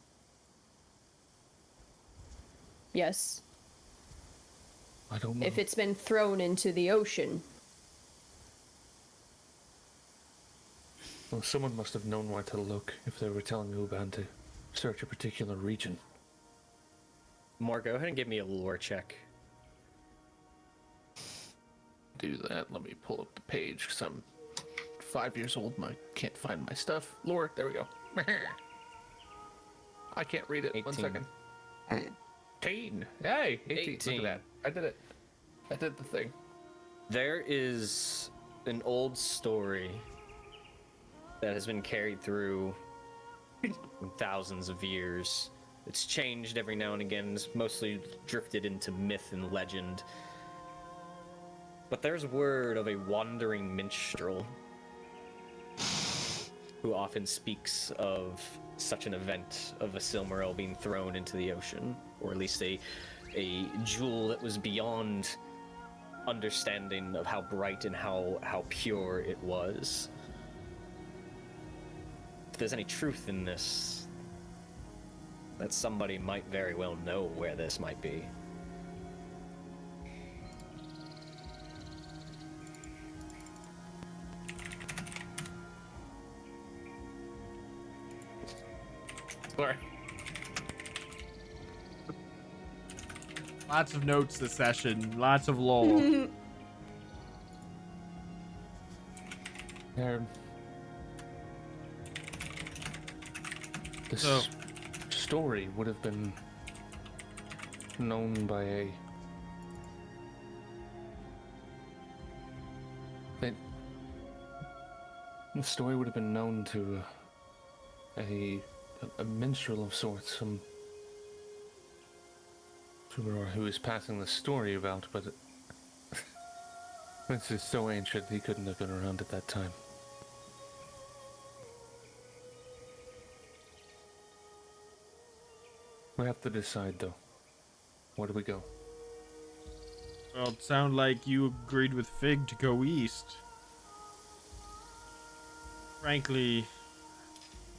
Yes. I don't know. If it's been thrown into the ocean. Well, someone must have known where to look if they were telling Uban to search a particular region. More, go ahead and give me a lore check. Do that. Let me pull up the page because I'm 5 years old and I can't find my stuff. Lore, there we go. I can't read it. 18. 1 second. 18. Hey, 18. Look at that. I did it. I did the thing. There is an old story that has been carried through thousands of years. It's changed every now and again. It's mostly drifted into myth and legend. But there's word of a wandering minstrel who often speaks of such an event of a Silmaril being thrown into the ocean, or at least a jewel that was beyond understanding of how bright and how pure it was. If there's any truth in this, that somebody might very well know where this might be. Sorry. Lots of notes this session. Lots of lore. This story would have been known by the story would have been known to a minstrel of sorts, some troubadour who is passing the story about, but this is so ancient he couldn't have been around at that time. We have to decide, though. Where do we go? Well, it sounded like you agreed with Fig to go east. Frankly,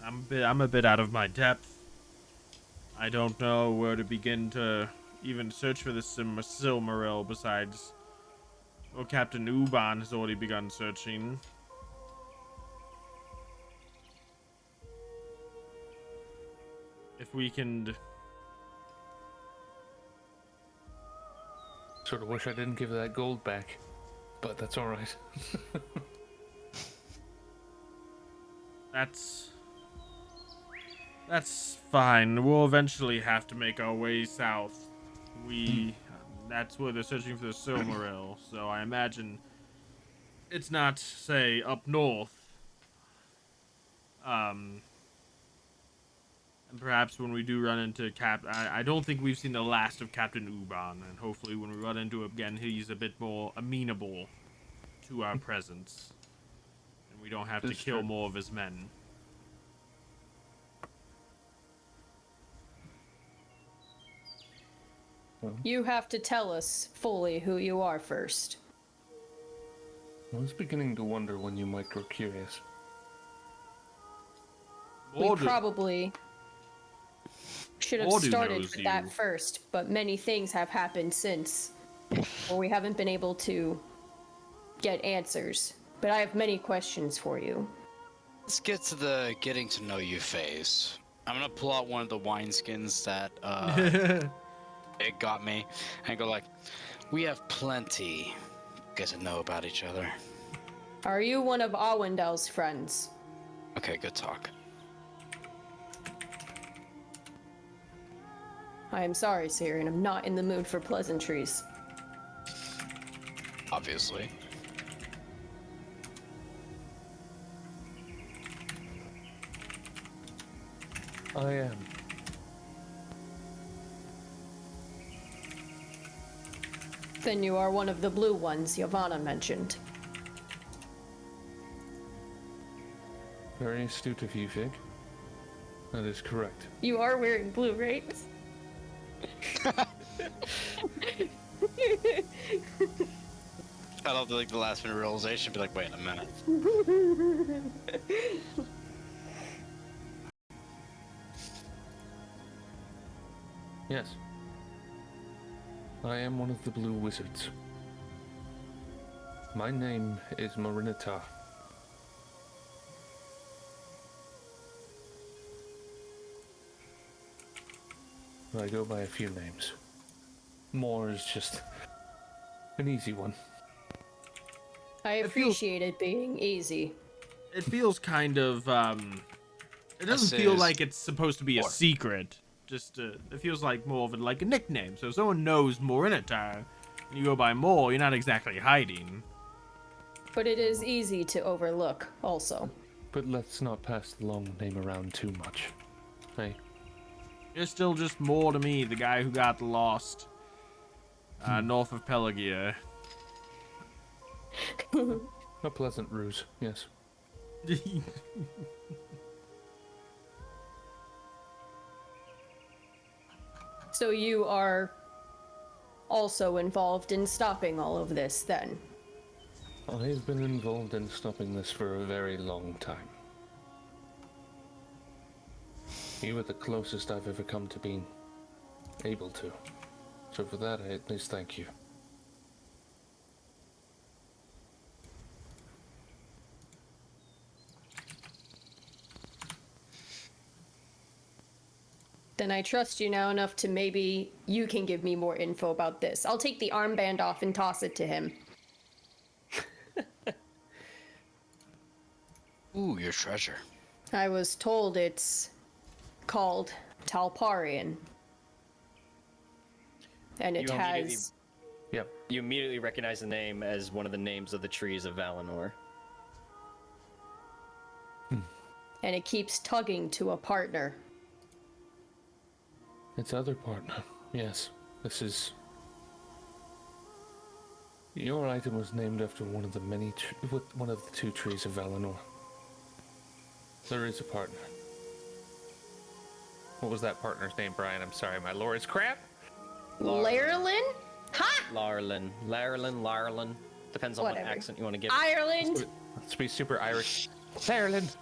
I'm a bit out of my depth. I don't know where to begin to even search for the Silmaril besides... Well, Captain Uban has already begun searching. If we can... Sort of wish I didn't give that gold back, but that's alright. That's fine. We'll eventually have to make our way south. That's where they're searching for the Silmaril, so I imagine it's not, say, up north. And perhaps when we do run into I don't think we've seen the last of Captain Uban, and hopefully when we run into him again, he's a bit more amenable to our presence. And we don't have to kill more of his men. You have to tell us fully who you are first. I was beginning to wonder when you might grow curious. We probably should have started with that first, but many things have happened since, or we haven't been able to get answers. But I have many questions for you. Let's get to the getting to know you phase. I'm gonna pull out one of the wineskins that it got me and go like, we have plenty get to know about each other. Are you one of Arwendel's friends? Okay, good talk. I am sorry, Cirion. I'm not in the mood for pleasantries. Obviously. I am. Then you are one of the blue ones Yavanna mentioned. Very astute of you, Vig. That is correct. You are wearing blue, right? I love the last minute realization. Be like, wait a minute. Yes. I am one of the blue wizards. My name is Marinata. I go by a few names. More is just an easy one. I appreciate it being easy. It feels kind of, it doesn't This feel is like it's supposed to be a More. secret. Just, it feels like more of like a nickname. So if someone knows Morinitar, and you go by More, you're not exactly hiding. But it is easy to overlook, also. But let's not pass the long name around too much. Hey, You're still just More to me, the guy who got lost. North of Pelagia. a pleasant ruse, yes. So you are also involved in stopping all of this, then? I've been involved in stopping this for a very long time. You were the closest I've ever come to being able to. So for that, I at least thank you. Then I trust you now enough to maybe you can give me more info about this. I'll take the armband off and toss it to him. Ooh, your treasure. I was told it's called Talparian. And it You immediately- has... Yep. You immediately recognize the name as one of the names of the trees of Valinor. And it keeps tugging to a partner. Its other partner, yes. This is... Your item was named after one of the one of the two trees of Valinor. There is a partner. What was that partner's name, Brian? I'm sorry, my lore is crap. Laerlin? Ha! Larlin. Depends on Whatever. what accent you want to give. Ireland! Let's be super Irish. Ireland.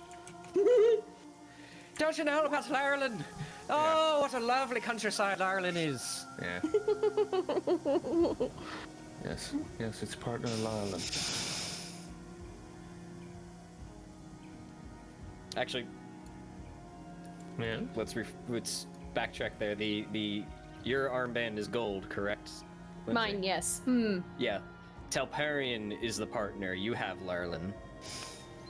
Don't you know about Ireland? Oh, what a lovely countryside Ireland is. Yeah. Yes, it's partner Ireland. Actually, Yeah. let's backtrack there. Your armband is gold, correct? Lindsay? Mine, yes. Yeah. Telparian is the partner. You have Larlin.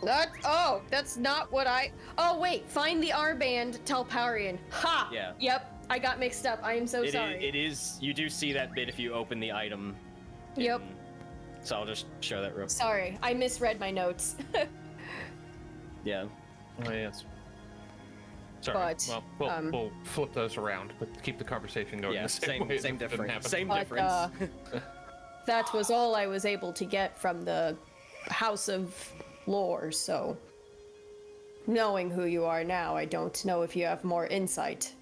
That's not what I... Oh, wait, find the armband, Talparian. Ha! Yeah. Yep, I got mixed up. I am so sorry. It is. You do see that bit if you open the item. Yep. So I'll just show that real quick. Sorry, I misread my notes. Yeah. Oh, yes. Sorry. But, well, we'll flip those around, but keep the conversation going. Yeah. The Same way it didn't difference. happen. Same But, difference. that was all I was able to get from the House of Lore, so... Knowing who you are now, I don't know if you have more insight.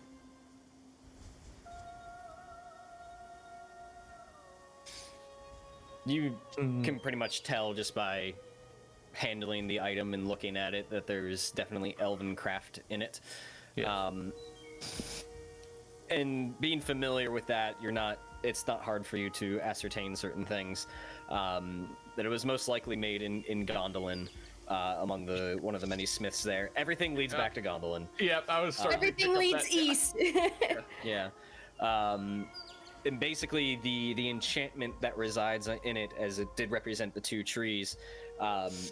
You can pretty much tell just by handling the item and looking at it that there's definitely elven craft in it. Yeah. And being familiar with that, it's not hard for you to ascertain certain things. That it was most likely made in Gondolin, among one of the many smiths there. Everything leads back to Gondolin. Yeah, I was starting to Everything pick up leads that- east! Yeah. And basically, the enchantment that resides in it, as it did represent the two trees,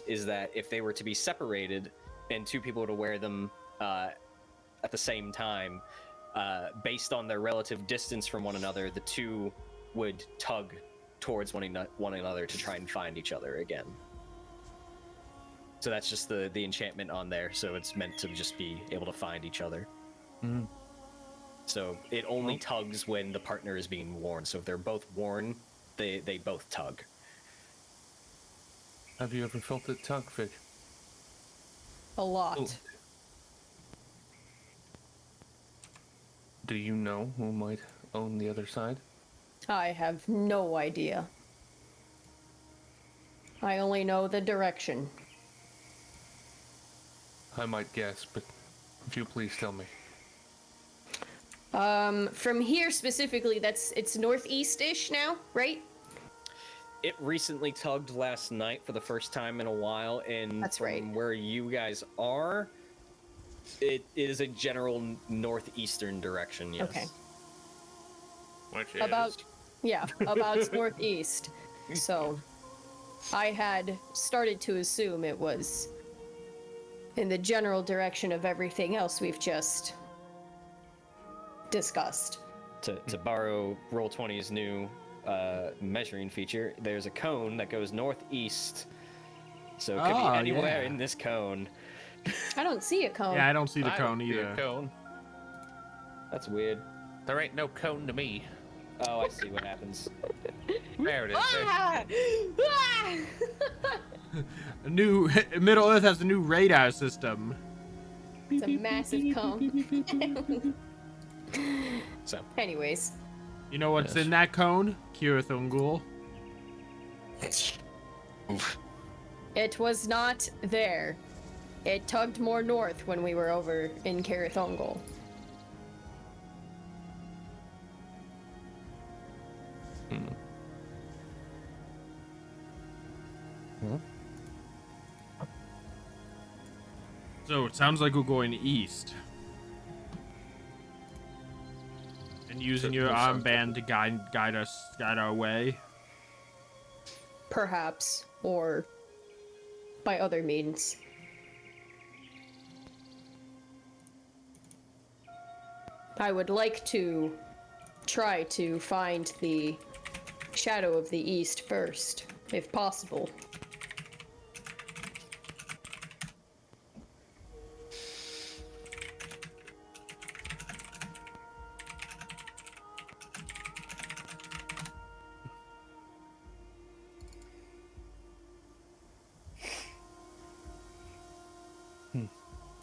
is that if they were to be separated and two people were to wear them at the same time, based on their relative distance from one another, the two would tug towards one another to try and find each other again. So that's just the enchantment on there, so it's meant to just be able to find each other. Mm. So it only tugs when the partner is being worn. So if they're both worn, they both tug. Have you ever felt it tug, Fig? A lot. Oh. Do you know who might own the other side? I have no idea. I only know the direction. I might guess, but would you please tell me? From here specifically, it's northeast-ish now, right? It recently tugged last night for the first time in a while, and That's from right. where you guys are, it is a general northeastern direction, yes. Okay. Which is... About northeast. So, I had started to assume it was in the general direction of everything else we've just discussed. To borrow Roll20's new measuring feature, there's a cone that goes northeast, so it could be anywhere in this cone. I don't see a cone. Yeah, I don't see the I cone don't see either. a cone. That's weird. There ain't no cone to me. Oh, I see what happens. There it is. Ah! Ah! A new Middle Earth has a new radar system. It's a massive cone. So, Anyways. You know what's Yes. in that cone? Cirion. It was not there. It tugged more north when we were over in Cirion. So it sounds like we're going east. And using your armband to guide our way. Perhaps, or by other means. I would like to try to find the Shadow of the East first, if possible.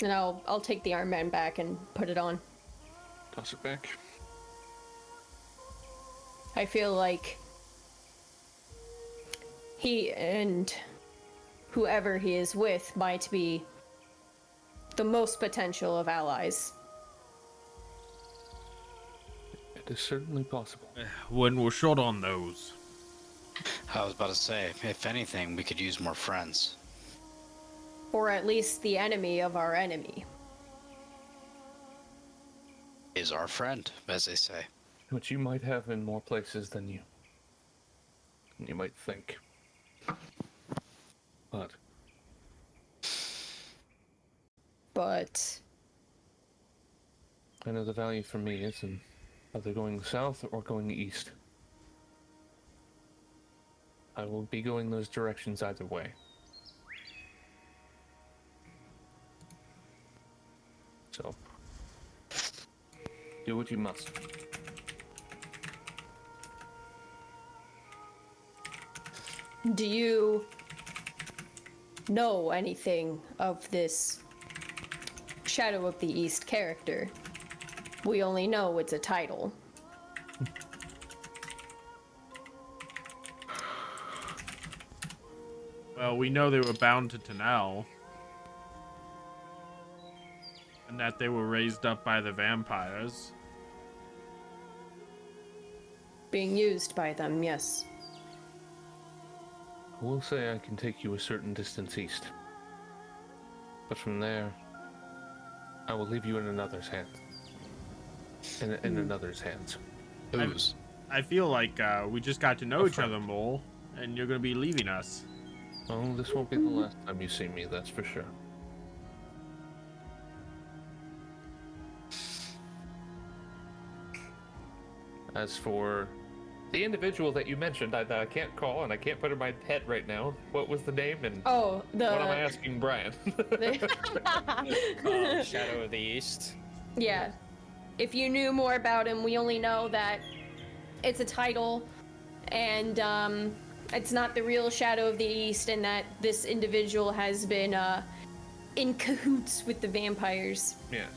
And I'll take the armband back and put it on. Toss it back. I feel like he and whoever he is with might be the most potential of allies. It is certainly possible. When we're short on those. I was about to say, if anything, we could use more friends. Or at least the enemy of our enemy. Is our friend, as they say. Which you might have in more places than you might think. But I know the value for me is in either going south or going east. I will be going those directions either way. So, do what you must. do you know anything of this Shadow of the East character? We only know it's a title. Well, we know they were bound to Tanel. And that they were raised up by the vampires. Being used by them, yes. I will say I can take you a certain distance east. But from there, I will leave you in another's hand. In another's hands. Whose? I feel like we just got to know each other more, and you're gonna be leaving us. Oh, this won't be the last time you see me, that's for sure. As for the individual that you mentioned, I can't call and I can't put in my head right now. What was the name and Oh, what am I asking Brian? Shadow of the East. Yeah. If you knew more about him, we only know that it's a title and it's not the real Shadow of the East, and that this individual has been in cahoots with the vampires. Yes.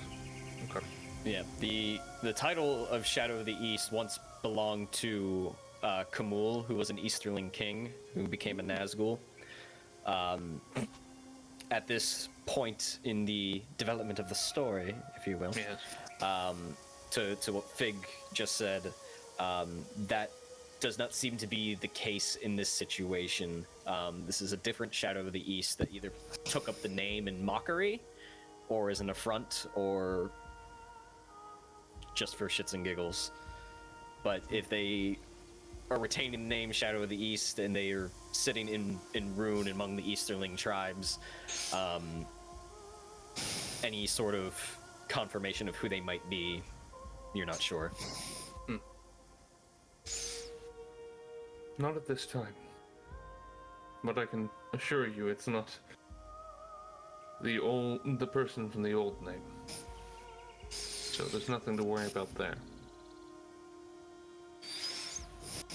Okay. Yeah, the title of Shadow of the East once belonged to Kamul, who was an Easterling king who became a Nazgul. At this point in the development of the story, if you will, Yes. to what Fig just said, that does not seem to be the case in this situation. This is a different Shadow of the East that either took up the name in mockery, or as an affront, or just for shits and giggles. But if they are retaining the name Shadow of the East and they are sitting in ruin among the Easterling tribes, any sort of confirmation of who they might be, you're not sure. Not at this time. But I can assure you it's not the person from the old name. So there's nothing to worry about there.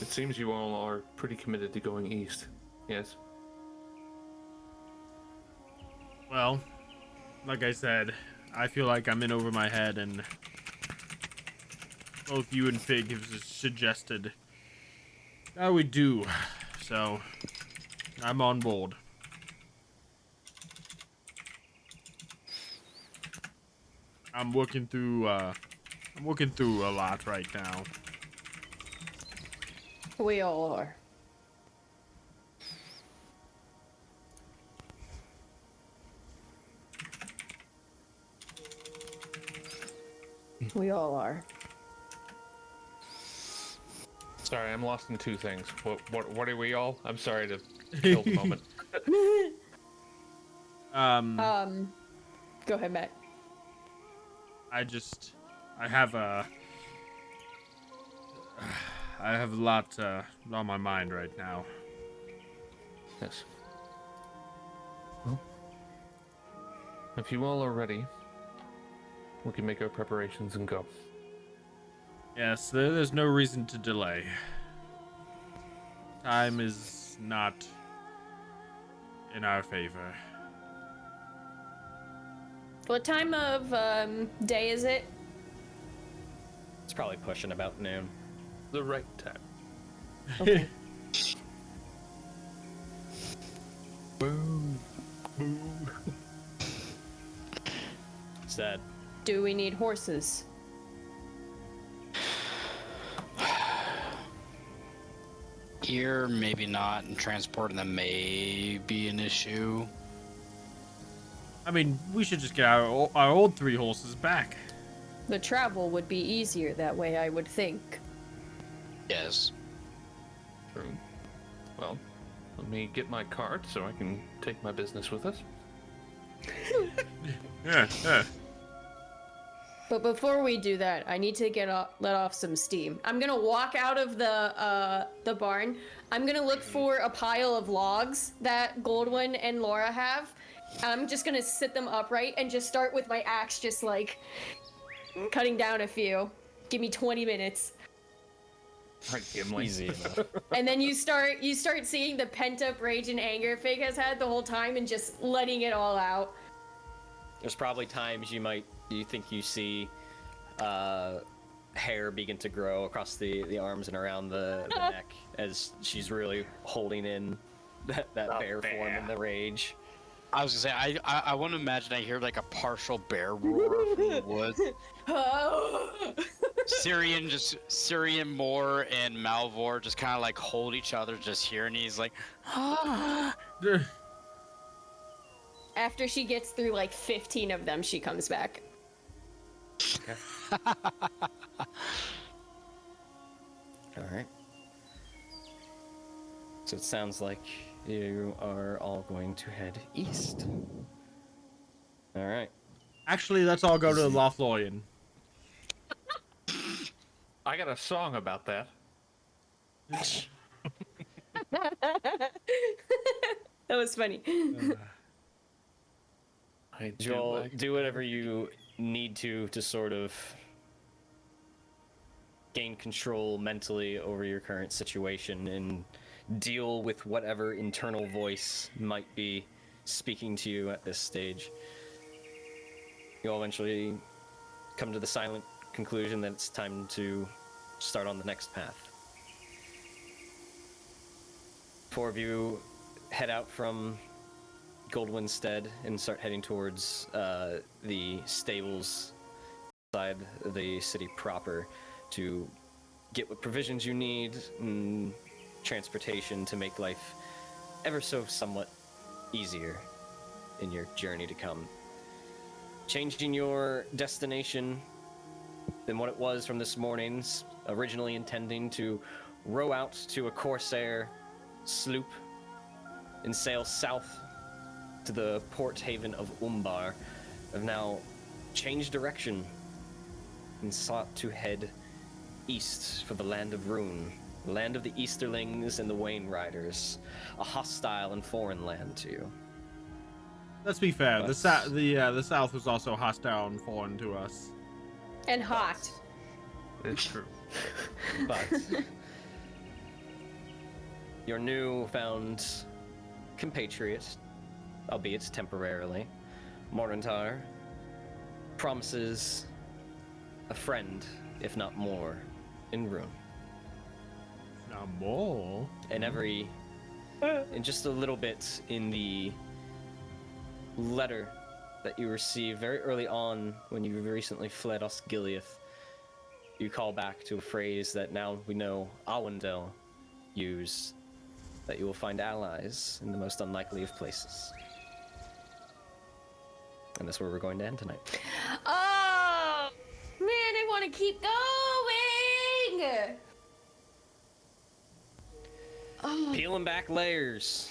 It seems you all are pretty committed to going east. Yes? Well, like I said, I feel like I'm in over my head, and both you and Fig have suggested that we do. So, I'm on board. I'm working through a lot right now. We all are. We all are. Sorry, I'm lost in two things. What are we all? I'm sorry to kill the moment. Go ahead, Matt. I have a lot on my mind right now. Yes. Well, if you all are ready, we can make our preparations and go. Yes, there's no reason to delay. Time is not in our favor. What time of day is it? It's probably pushing about noon. The right time. Okay. Boom. Sad. Do we need horses? Here, maybe not, and transporting them may be an issue. I mean, we should just get our old 3 horses back. The travel would be easier that way, I would think. Yes. True. Well, let me get my cart so I can take my business with us. Yeah. But before we do that, I need to let off some steam. I'm gonna walk out of the barn. I'm gonna look for a pile of logs that Goldwyn and Laura have. I'm just gonna sit them upright and just start with my axe, just like cutting down a few. Give me 20 minutes. Easy enough. And then you start seeing the pent up rage and anger Fig has had the whole time and just letting it all out. There's probably times you think you see hair begin to grow across the arms and around the neck as she's really holding in that bear form in the rage. I was gonna say, I want to imagine I hear like a partial bear roar from the woods. Cirion, Moore, and Malvhor just kind of like hold each other just here, and he's like, ah. After she gets through like 15 of them, she comes back. Okay. All right. So it sounds like you are all going to head east. All right. Actually, let's all go to Lothlorien. I got a song about that. That was funny. Joel, do whatever you need to sort of gain control mentally over your current situation and deal with whatever internal voice might be speaking to you at this stage. You'll eventually come to the silent conclusion that it's time to start on the next path. 4 of you head out from Goldwinstead and start heading towards the stables inside the city proper to get what provisions you need and transportation to make life ever so somewhat easier in your journey to come. Changing your destination than what it was from this morning's, originally intending to row out to a corsair sloop and sail south to the port haven of Umbar, have now changed direction and sought to head east for the land of Rune, the land of the Easterlings and the Wayne Riders, a hostile and foreign land to you. Let's be fair. But- The South was also hostile and foreign to us. And hot. It's true. But your newfound compatriot, albeit temporarily, Morintar, promises a friend, if not more, in Rune. Now more. And and just a little bit in the letter that you received very early on when you recently fled Osgiliath, you call back to a phrase that now we know Awendel used, that you will find allies in the most unlikely of places. And that's where we're going to end tonight. Oh, man, I want to keep going. Oh, Peeling back layers.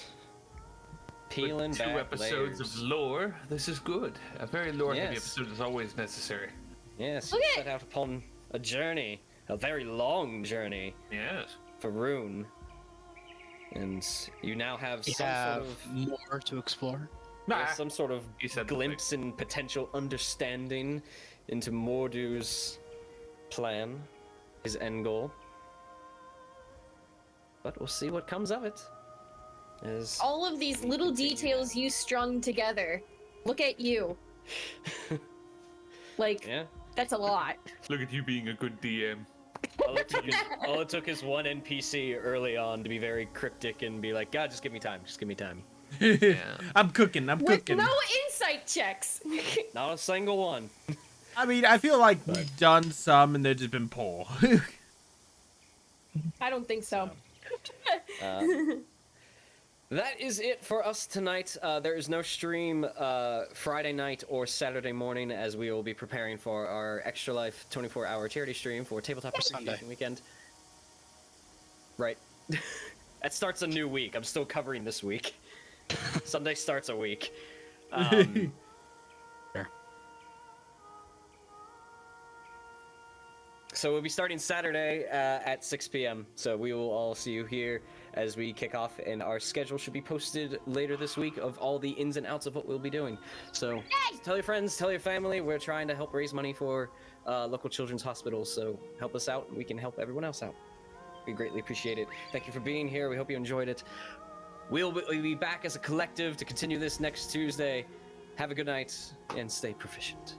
Peeling With back 2 episodes layers. of lore. This is good. A very lore-heavy Yes. episode is always necessary. Yes, you Okay. set out upon a journey, a very long journey Yes. for Rune. And you now have We some have sort of more to explore. some sort of You said the glimpse and potential understanding into Mordu's plan, his end goal. But we'll see what comes of it. As all of these little details you strung together. Look at you. Like, yeah, that's a lot. Look at you being a good DM. all it took is one NPC early on to be very cryptic and be like, God, just give me time, just give me time. Yeah. I'm cooking. I'm With cooking. no insight checks. Not a single one. I mean, I feel like we've done some and they've just been poor. I don't think so. That is it for us tonight. There is no stream Friday night or Saturday morning, as we will be preparing for our Extra Life 24-hour charity stream for Tabletop Appreciation Weekend. Right. That starts a new week. I'm still covering this week. Sunday starts a week. So we'll be starting Saturday at 6 p.m. So we will all see you here as we kick off, and our schedule should be posted later this week of all the ins and outs of what we'll be doing. So tell your friends, tell your family. We're trying to help raise money for local children's hospitals, so help us out and we can help everyone else out. We greatly appreciate it. Thank you for being here. We hope you enjoyed it. We'll be back as a collective to continue this next Tuesday. Have a good night and stay proficient.